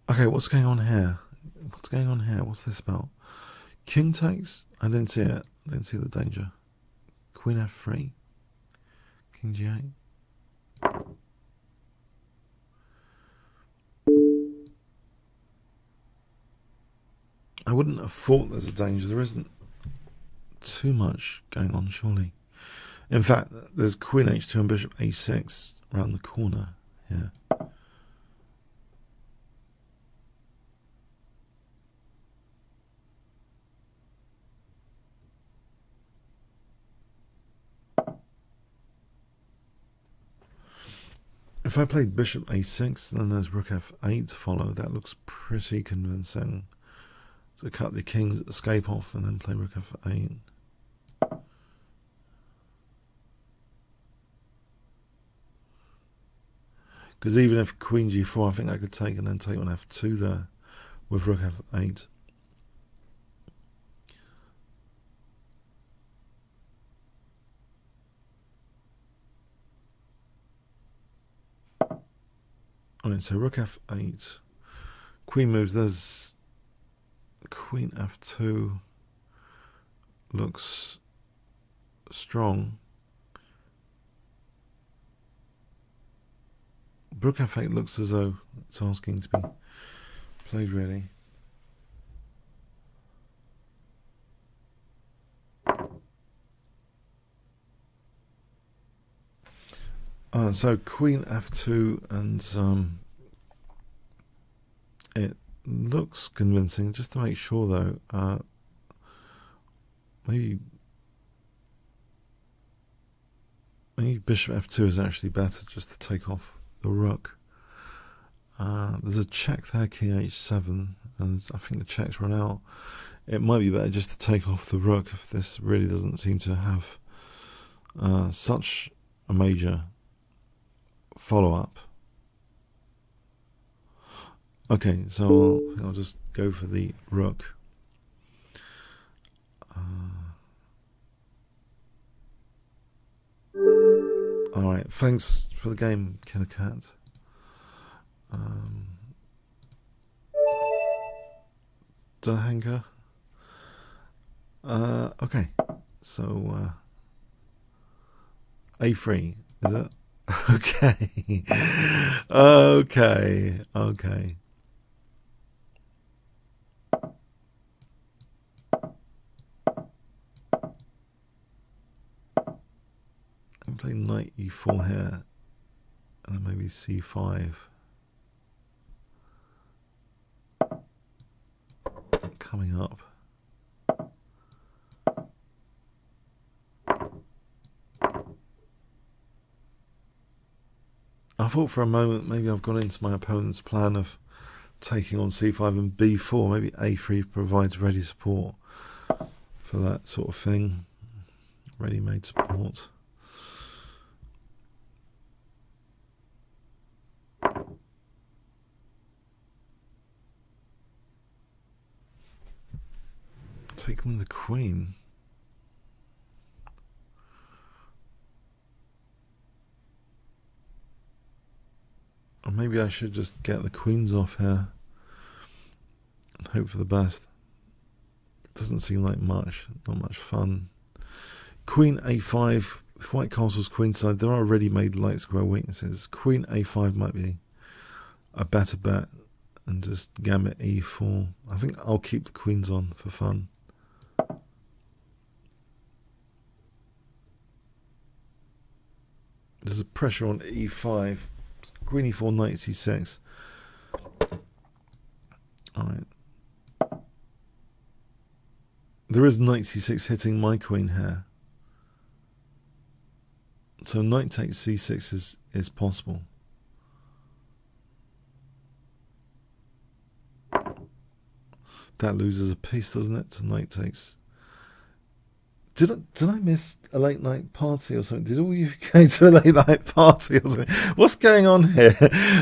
Okay, what's going on here? What's going on here? What's this about? King takes? I didn't see it. I didn't see the danger. Queen f3. King g8. I wouldn't have thought there's a danger. There isn't too much going on, surely. In fact, there's queen h2 and bishop a6 around the corner here. If I played bishop a6, then there's rook f8 to follow. That looks pretty convincing. To cut the king's escape off and then play rook f8. Because even if queen g4, I think I could take and then take on f2 there with rook f8. Alright, so rook f8. Queen moves, there's queen f2. Looks strong. Rook f8 looks as though it's asking to be played, really. So queen f2, and it looks convincing. Just to make sure, though, maybe bishop f2 is actually better, just to take off the rook. There's a check there, king h7, and I think the check's run out. It might be better just to take off the rook if this really doesn't seem to have such a major follow-up. Okay, so I'll just go for the rook. Alright, thanks for the game, Killer Cat. Dahanka. Okay, so A3, is it? Okay. Okay. I'm playing knight E4 here, and then maybe C5. Coming up. I thought for a moment maybe I've gone into my opponent's plan of taking on C5 and B4. Maybe A3 provides ready support for that sort of thing. Ready-made support. Taking the queen. Or maybe I should just get the queens off here and hope for the best. It doesn't seem like much, not much fun. Queen A5, if white castle's queenside, there are ready-made light square weaknesses. Queen A5 might be a better bet, and just gambit E4. I think I'll keep the queens on for fun. There's a pressure on E5. Queen E4, knight C6. Alright. There is knight C6 hitting my queen here. So knight takes C6 is possible. That loses a piece, doesn't it? So knight takes. Did I miss a late night party or something? Did all you go to a late night party or something? What's going on here?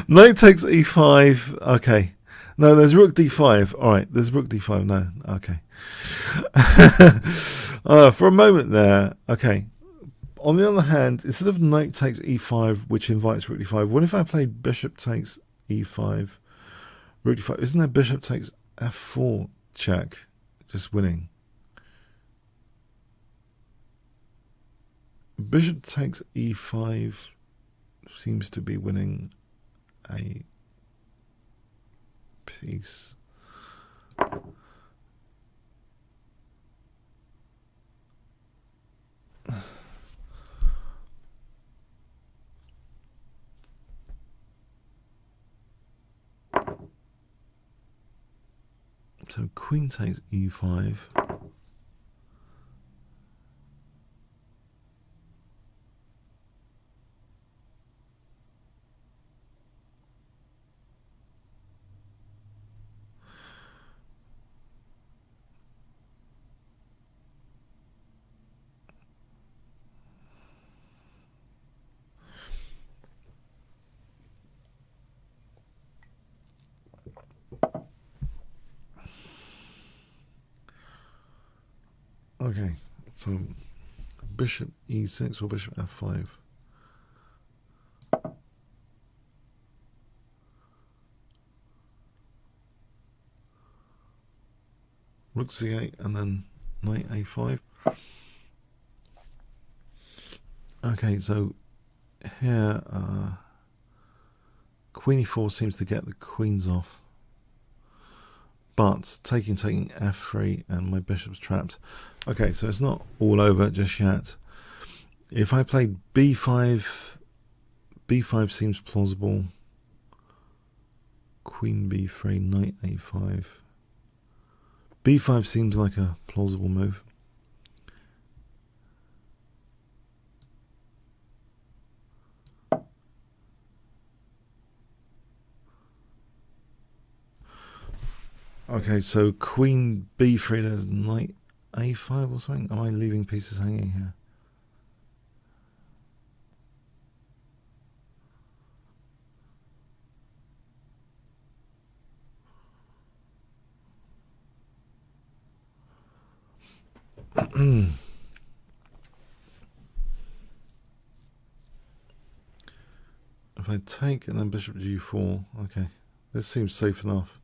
Knight takes E5. Okay. No, there's rook D5. All right, there's rook D5. No, okay. For a moment there, okay. On the other hand, instead of knight takes E5, which invites rook D5, what if I played bishop takes E5, rook D5? Isn't there bishop takes F4 check, just winning? Bishop takes E5 seems to be winning a piece. So queen takes E5. Okay, so bishop E6 or bishop F5. Rook C8 and then knight A5. Okay, so here queen E4 seems to get the queens off. But taking F3 and my bishop's trapped. Okay, so it's not all over just yet. If I played B5, B5 seems plausible. Queen B3, knight A5. B5 seems like a plausible move. Okay, so queen B3, there's knight A5 or something. Am I leaving pieces hanging here? If I take and then bishop g4, okay, this seems safe enough.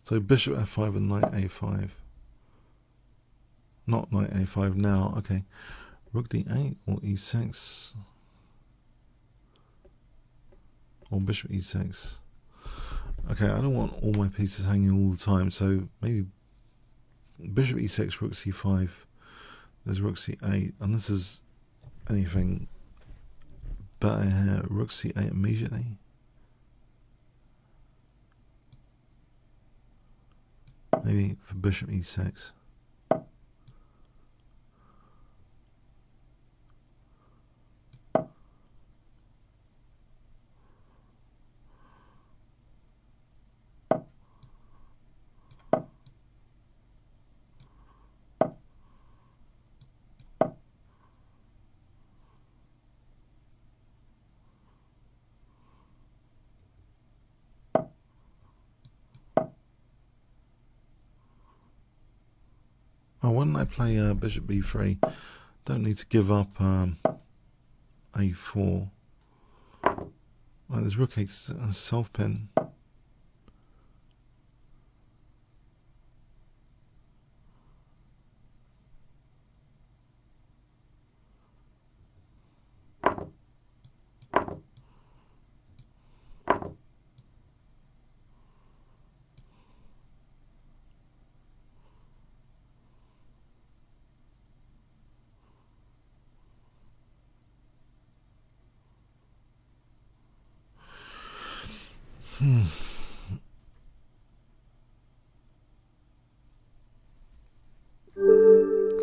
So bishop f5 and knight a5. Not knight a5 now, okay. Rook d8 or e6. Or bishop e6. Okay, I don't want all my pieces hanging all the time, so maybe bishop e6, rook c5. There's rook c8, and this is anything better here. Rook c8 immediately. Maybe for bishop e6. Oh, why don't I play bishop b3? Don't need to give up a4. Right, there's rook a self pin.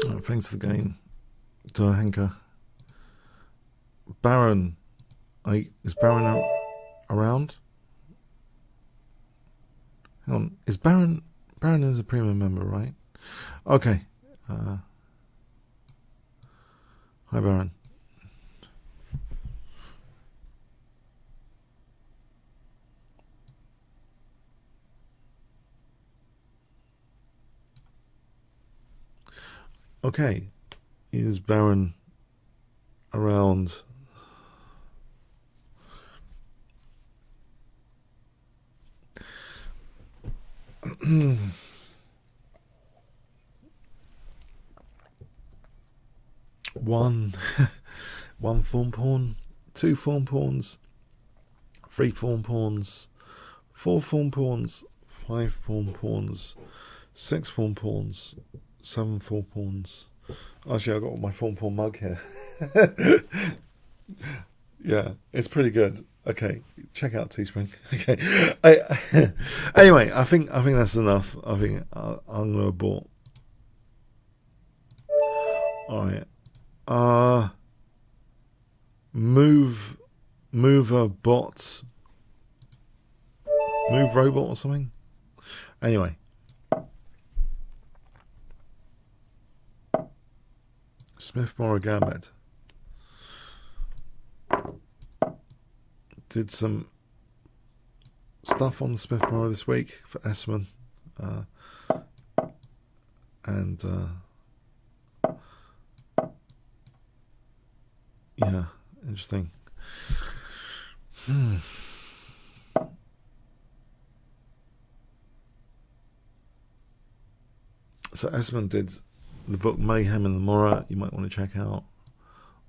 Right, thanks for the game, Henker. Baron, is Baron around? Hang on, is Baron is a premium member, right? Okay. Hi, Baron. Okay, is Baron around? One form pawn, 2 form pawns, 3 form pawns, 4 form pawns, 5 form pawns, 6 form pawns, 7 form pawns. Actually, I've got my form pawn mug here. Yeah, it's pretty good. Okay, check out Teespring. Okay, anyway, I think that's enough. I think I'm gonna abort. All right. Move a bot, move robot or something. Anyway, Smith-Morrow Gambit did some stuff on the Smith-Morrow this week for Esmond, and yeah, interesting. So Esmond did the book Mayhem in the Morrow. You might want to check out,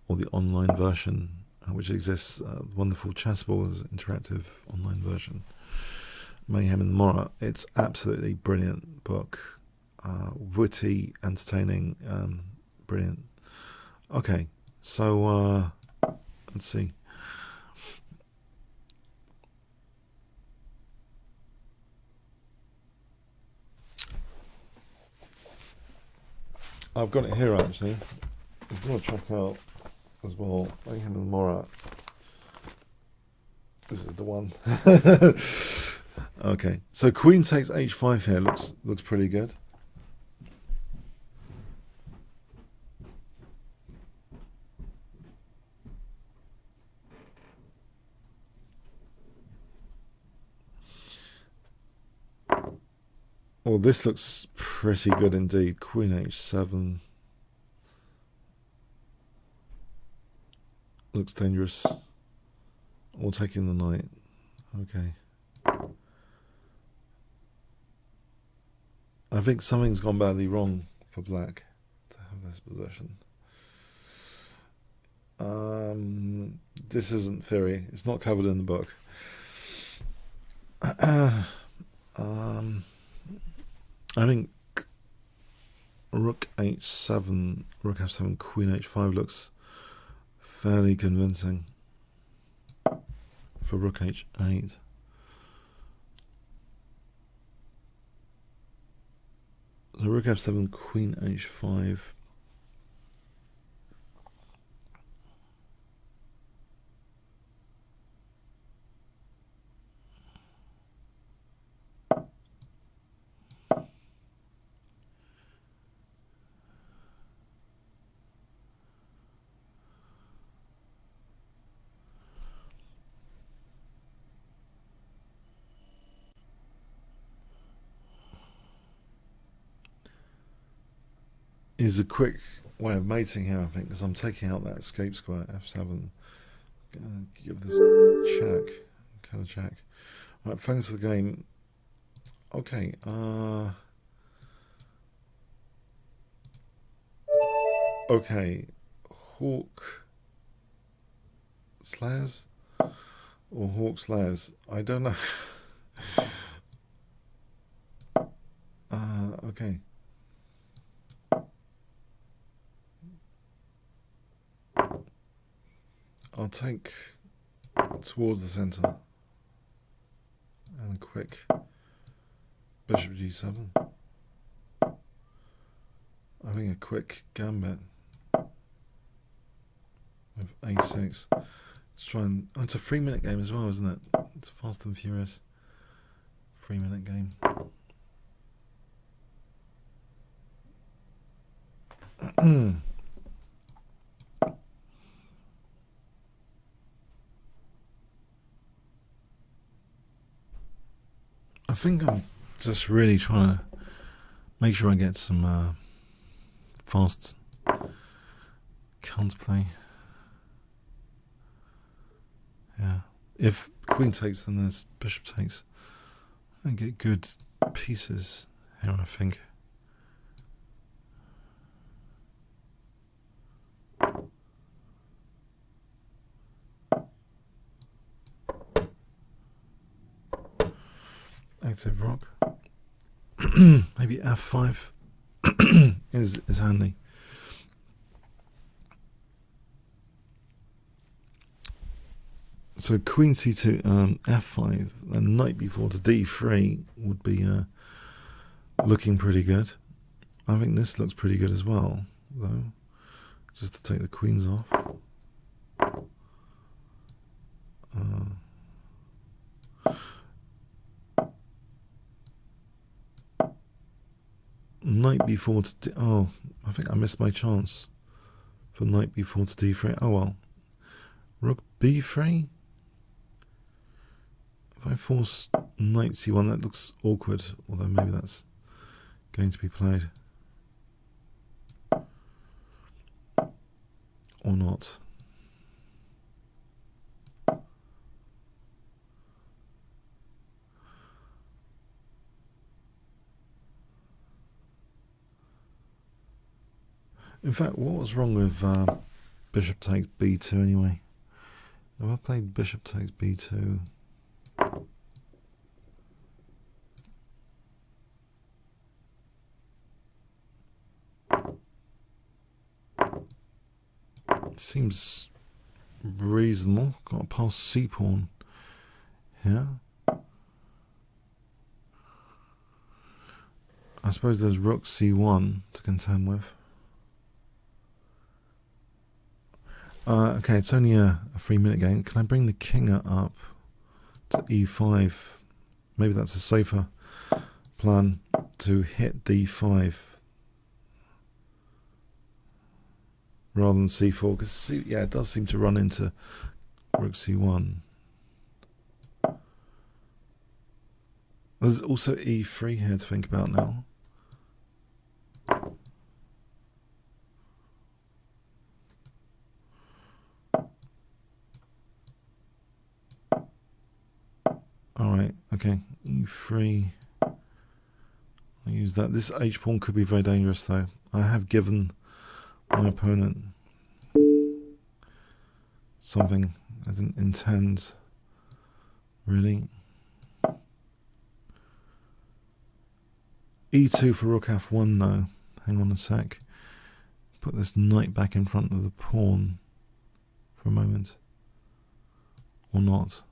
or the online version, which exists. Wonderful Chessboard's interactive online version, Mayhem in the Morrow. It's absolutely brilliant book, witty, entertaining, brilliant. Okay, so let's see. I've got it here actually. If you want to check out as well, Mayhem in the Morrow. This is the one. Okay, so Queen takes h5 here. Looks pretty good. Well, this looks pretty good indeed. Queen h7 looks dangerous. Or taking the knight. Okay. I think something's gone badly wrong for black to have this position. This isn't theory. It's not covered in the book. I think rook h7, rook f7, queen h5 looks fairly convincing for rook h8. So rook f7, queen h5. Is a quick way of mating here, I think, because I'm taking out that escape square, f7. Give this check, kind of check. Right, thanks for the game. Okay, okay, Hawk Slayers or Hawk Slayers? I don't know. Okay. I'll take towards the centre and a quick bishop g7. I think a quick gambit with a6. Let's try and. Oh, it's a 3-minute game as well, isn't it? It's fast and furious 3-minute game. I think I'm just really trying to make sure I get some fast counterplay. Yeah. If queen takes, then there's bishop takes. I get good pieces here, I think. Active rock. Maybe f5 is handy. So queen c2, f5, then knight b4 to d3 would be looking pretty good. I think this looks pretty good as well, though, just to take the queens off. Knight b4 to oh, I think I missed my chance for knight b4 to d3. Oh well. Rook b3. If I force knight c1, that looks awkward, although maybe that's going to be played. Or not. In fact, what was wrong with bishop takes b2 anyway? If I played bishop takes b2... seems reasonable. Got a pass c pawn here. I suppose there's rook c1 to contend with. Okay, it's only a 3-minute game. Can I bring the king up to e5? Maybe that's a safer plan, to hit d5 rather than c4, because yeah, it does seem to run into rook c1. There's also e3 here to think about now. Alright, okay, e3. I'll use that. This h-pawn could be very dangerous though. I have given my opponent something I didn't intend, really. e2 for rook f1 though. Hang on a sec. Put this knight back in front of the pawn for a moment. Or not.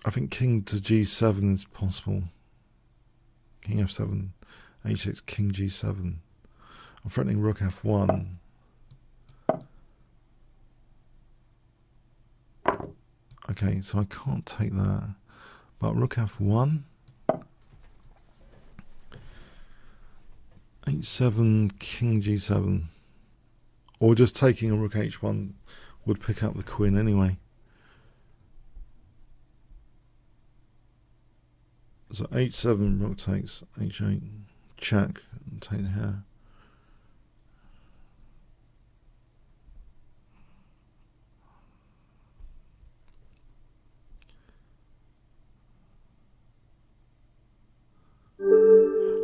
I think king to g7 is possible. King f7, h6, king g7. I'm threatening rook f1. Okay, so I can't take that. But rook f1. h7, king g7. Or just taking a rook h1 would pick up the queen anyway. So h7, rook takes, h8, check, and take here.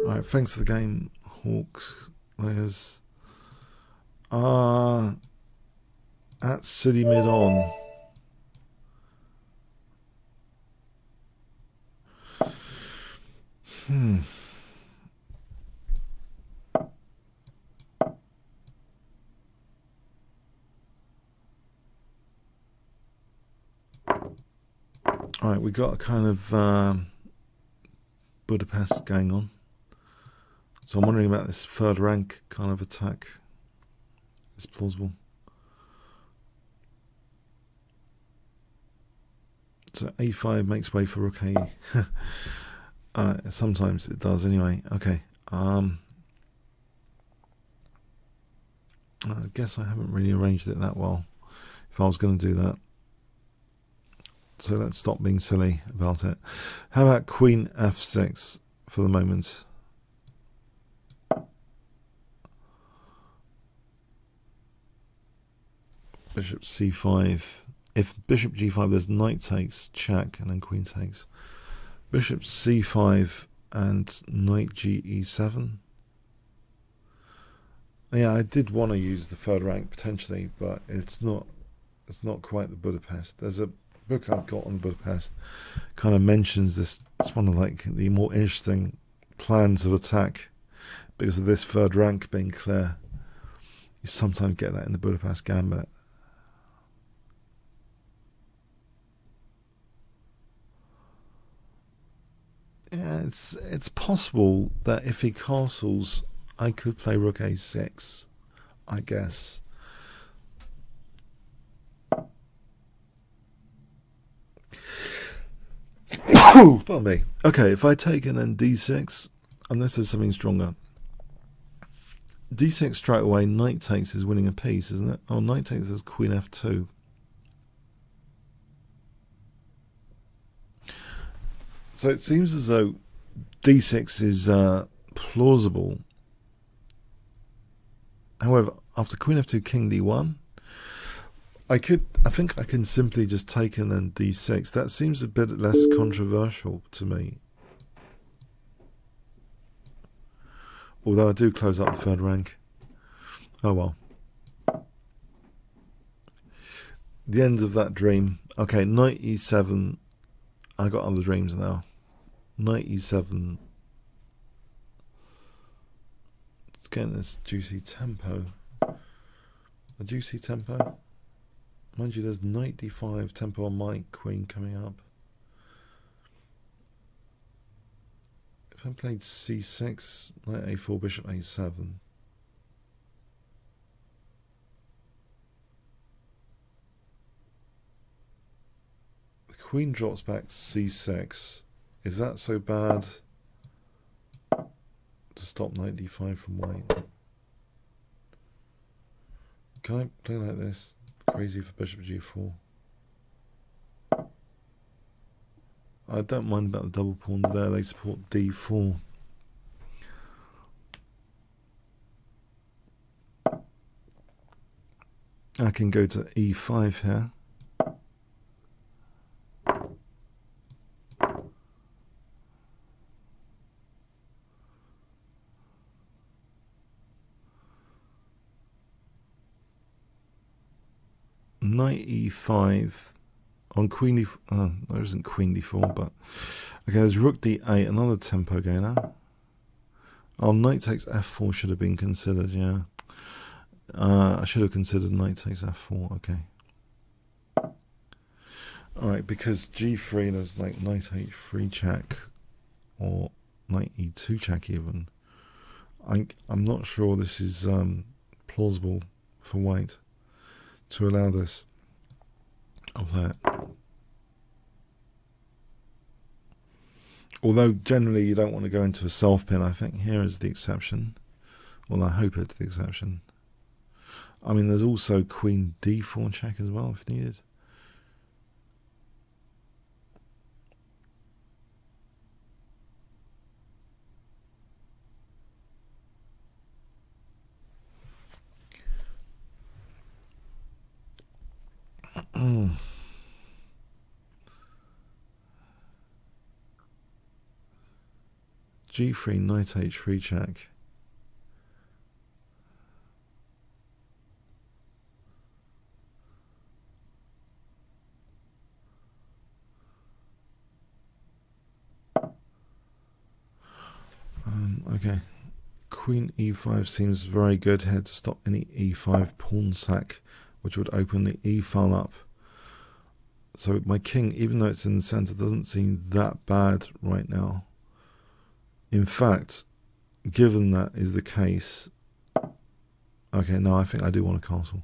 Alright, thanks for the game, Hawks. There's at city mid on. Alright, we got a kind of Budapest going on. So I'm wondering about this third rank kind of attack. It's plausible. So a5 makes way for rook a. Sometimes it does anyway. Okay. I guess I haven't really arranged it that well if I was going to do that. So let's stop being silly about it. How about queen f6 for the moment? Bishop c5. If bishop g5, there's knight takes, check, and then queen takes. Bishop c5 and knight ge7. Yeah, I did want to use the third rank potentially, but it's not quite the Budapest. There's a book I've got on Budapest kind of mentions this. It's one of like the more interesting plans of attack because of this third rank being clear. You sometimes get that in the Budapest Gambit. Yeah, it's possible that if he castles, I could play rook a6, I guess. Pardon me. Okay, if I take and then d6, unless there's something stronger. d6 straight away, knight takes is winning a piece, isn't it? Oh, knight takes is queen f2. So it seems as though d6 is plausible. However, after queen f2, king d1, I think I can simply just take and then d6. That seems a bit less controversial to me. Although I do close up the third rank. Oh well. The end of that dream. Okay, knight e7. I got other dreams now. Knight e7. It's getting this juicy tempo. A juicy tempo. Mind you, there's knight d5 tempo on my queen coming up. If I played c6, knight a4, bishop a7. The queen drops back c6. Is that so bad to stop knight d5 from white? Can I play like this? Crazy for bishop g4. I don't mind about the double pawns there. They support d4. I can go to e5 here. Knight e5 on queen d4. There isn't queen d4, but okay. There's rook d8, another tempo gainer. Oh, knight takes f4 should have been considered. Yeah, I should have considered knight takes f4. Okay. All right, because g3 there's like knight h3 check or knight e2 check even. I'm not sure this is plausible for white to allow this. I'll play it. Although generally you don't want to go into a self pin, I think here is the exception. Well, I hope it's the exception. I mean, there's also queen d4 check as well if needed. g3, knight h3 check. Okay. Queen e5 seems very good here to stop any e5 pawn sack, which would open the e file up. So my king, even though it's in the center, doesn't seem that bad right now. In fact, given that is the case, okay, no, I think I do want a castle.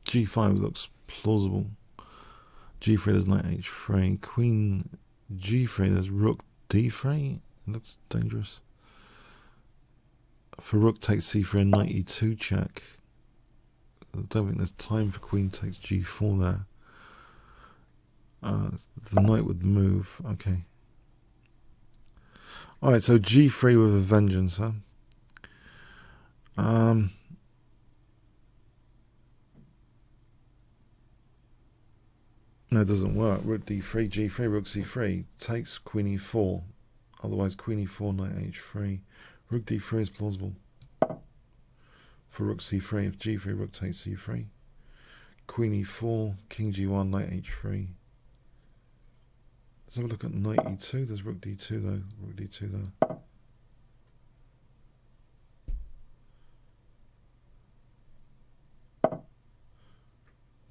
g5 looks plausible. g3 there's knight h3, queen g3 there's rook d3. It looks dangerous. For rook takes c3 and knight e2 check. I don't think there's time for queen takes g4 there. The knight would move. Okay. Alright, so g3 with a vengeance, huh? No, it doesn't work. Rook d3, g3, rook c3 takes queen e4. Otherwise, queen e4, knight h3. Rook d3 is plausible. For rook c3, if g3, rook takes c3. Queen e4, king g1, knight h3. Let's have a look at knight e2. There's rook d2 though. Rook d2 there.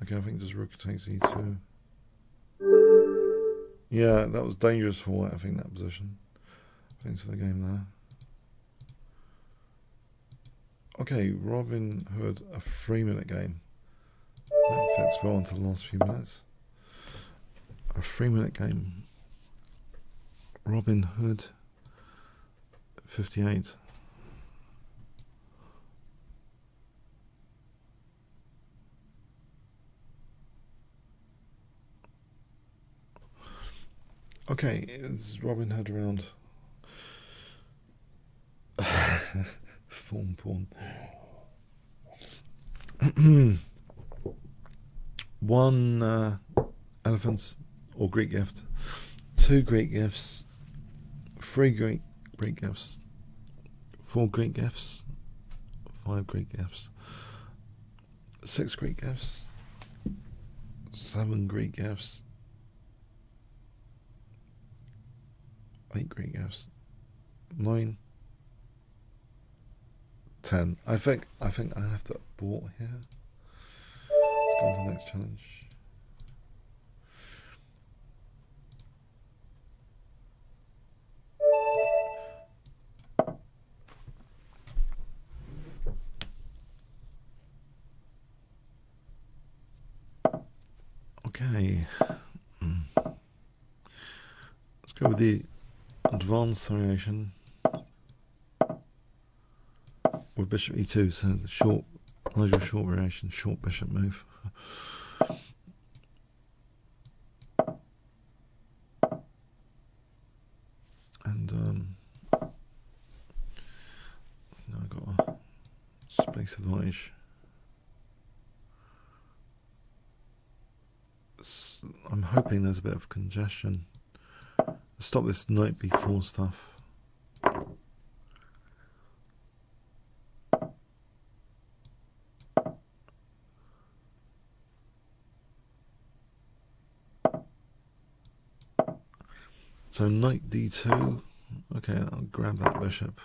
Okay, I think just rook takes e2. Yeah, that was dangerous for white, I think, that position. Thanks to the game there. Okay, Robin Hood, a 3-minute game. That fits well into the last few minutes. A 3-minute game. Robin Hood, 58. Okay, is Robin Hood around? Form pawn. 1 elephants or Greek gift, 2 Greek gifts, 3 Greek gifts, 4 Greek gifts, 5 Greek gifts, 6 Greek gifts, 7 Greek gifts, 8 Greek gifts, 9, 10. I think I have to abort here. Let's go on to the next challenge. Okay. Let's go with the advanced variation with bishop e2, so the short, larger short variation, short bishop move. And I've got a space advantage. I'm hoping there's a bit of congestion. Stop this knight b4 stuff. So knight d2. Okay, I'll grab that bishop.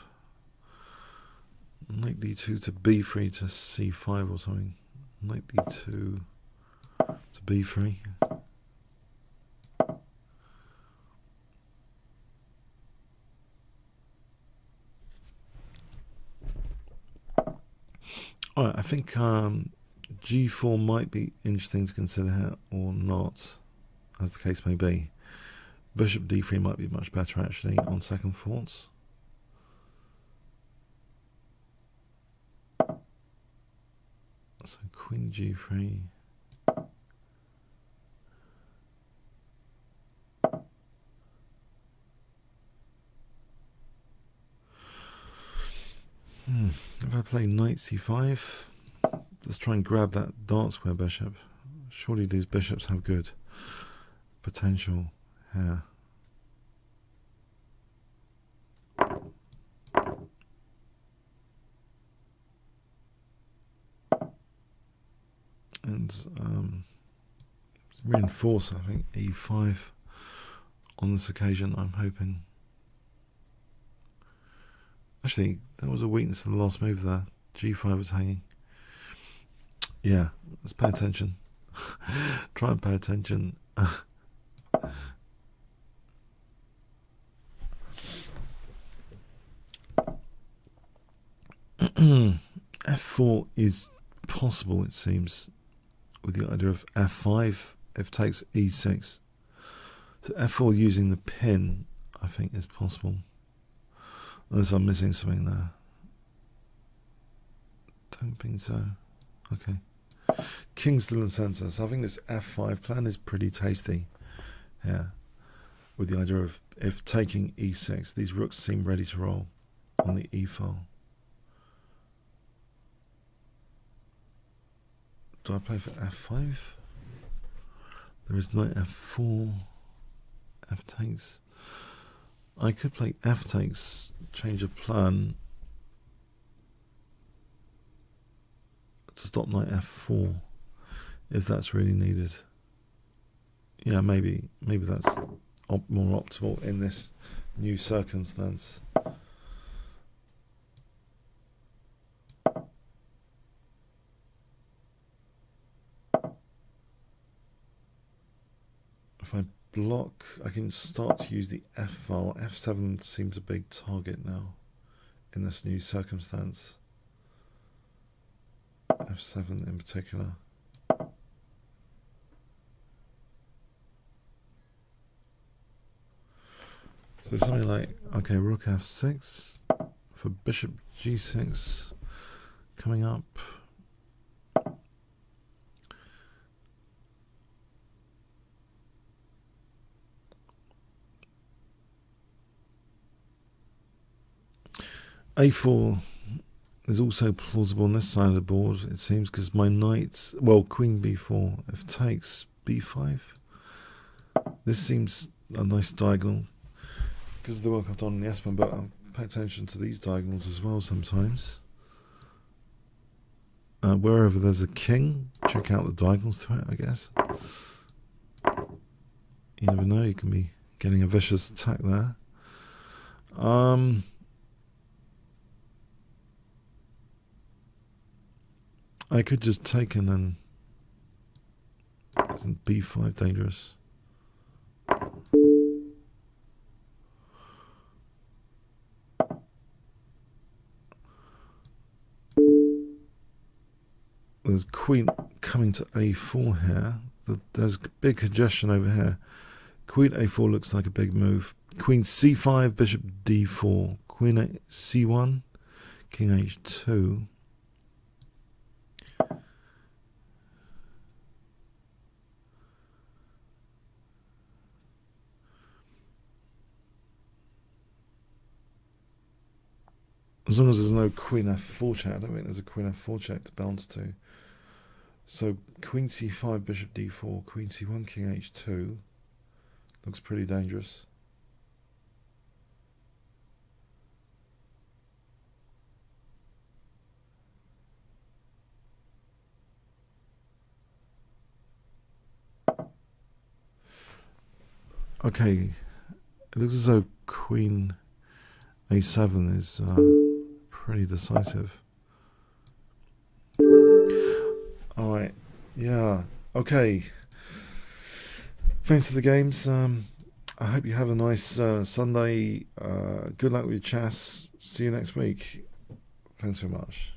Knight d2 to b3 to c5 or something. Knight d2 to b3. Alright, I think g4 might be interesting to consider here or not, as the case may be. Bishop d3 might be much better actually on second thoughts. So queen g3. If I play knight c5, let's try and grab that dark square bishop. Surely these bishops have good potential here. And reinforce, I think, e5 on this occasion, I'm hoping. Actually, there was a weakness in the last move there. g5 was hanging. Yeah, let's pay attention. Try and pay attention. f4 is possible, it seems, with the idea of f5 if takes e6. So f4 using the pin, I think, is possible. Unless I'm missing something there. Don't think so. Okay. King's still in centre, so I think this f5 plan is pretty tasty. Yeah. With the idea of if taking e6, these rooks seem ready to roll on the e file. Do I play for f5? There is knight f4, f takes. I could play f takes, change of plan to stop knight f4 if that's really needed. Yeah, maybe that's more optimal in this new circumstance. If I block, I can start to use the f file. f7 seems a big target now in this new circumstance. f7 in particular. So something like, okay, rook f6 for bishop g6 coming up. a4 is also plausible on this side of the board, it seems, because my knight, well, queen b4, if takes b5. This seems a nice diagonal because of the work I've done in the S1, but I'll pay attention to these diagonals as well sometimes. Wherever there's a king, check out the diagonals to it, I guess. You never know, you can be getting a vicious attack there. I could just take and then, isn't b5 dangerous? There's queen coming to a4 here. there's big congestion over here. Queen a4 looks like a big move. Queen c5, bishop d4, queen c1, king h2. As long as there's no queen f4 check, I don't think there's a queen f4 check to bounce to. So queen c5, bishop d4, queen c1, king h2 looks pretty dangerous. Okay, it looks as though queen a7 is pretty decisive. All right, yeah, okay. Thanks for the games. I hope you have a nice Sunday. Good luck with your chess. See you next week. Thanks so much.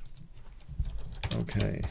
Okay.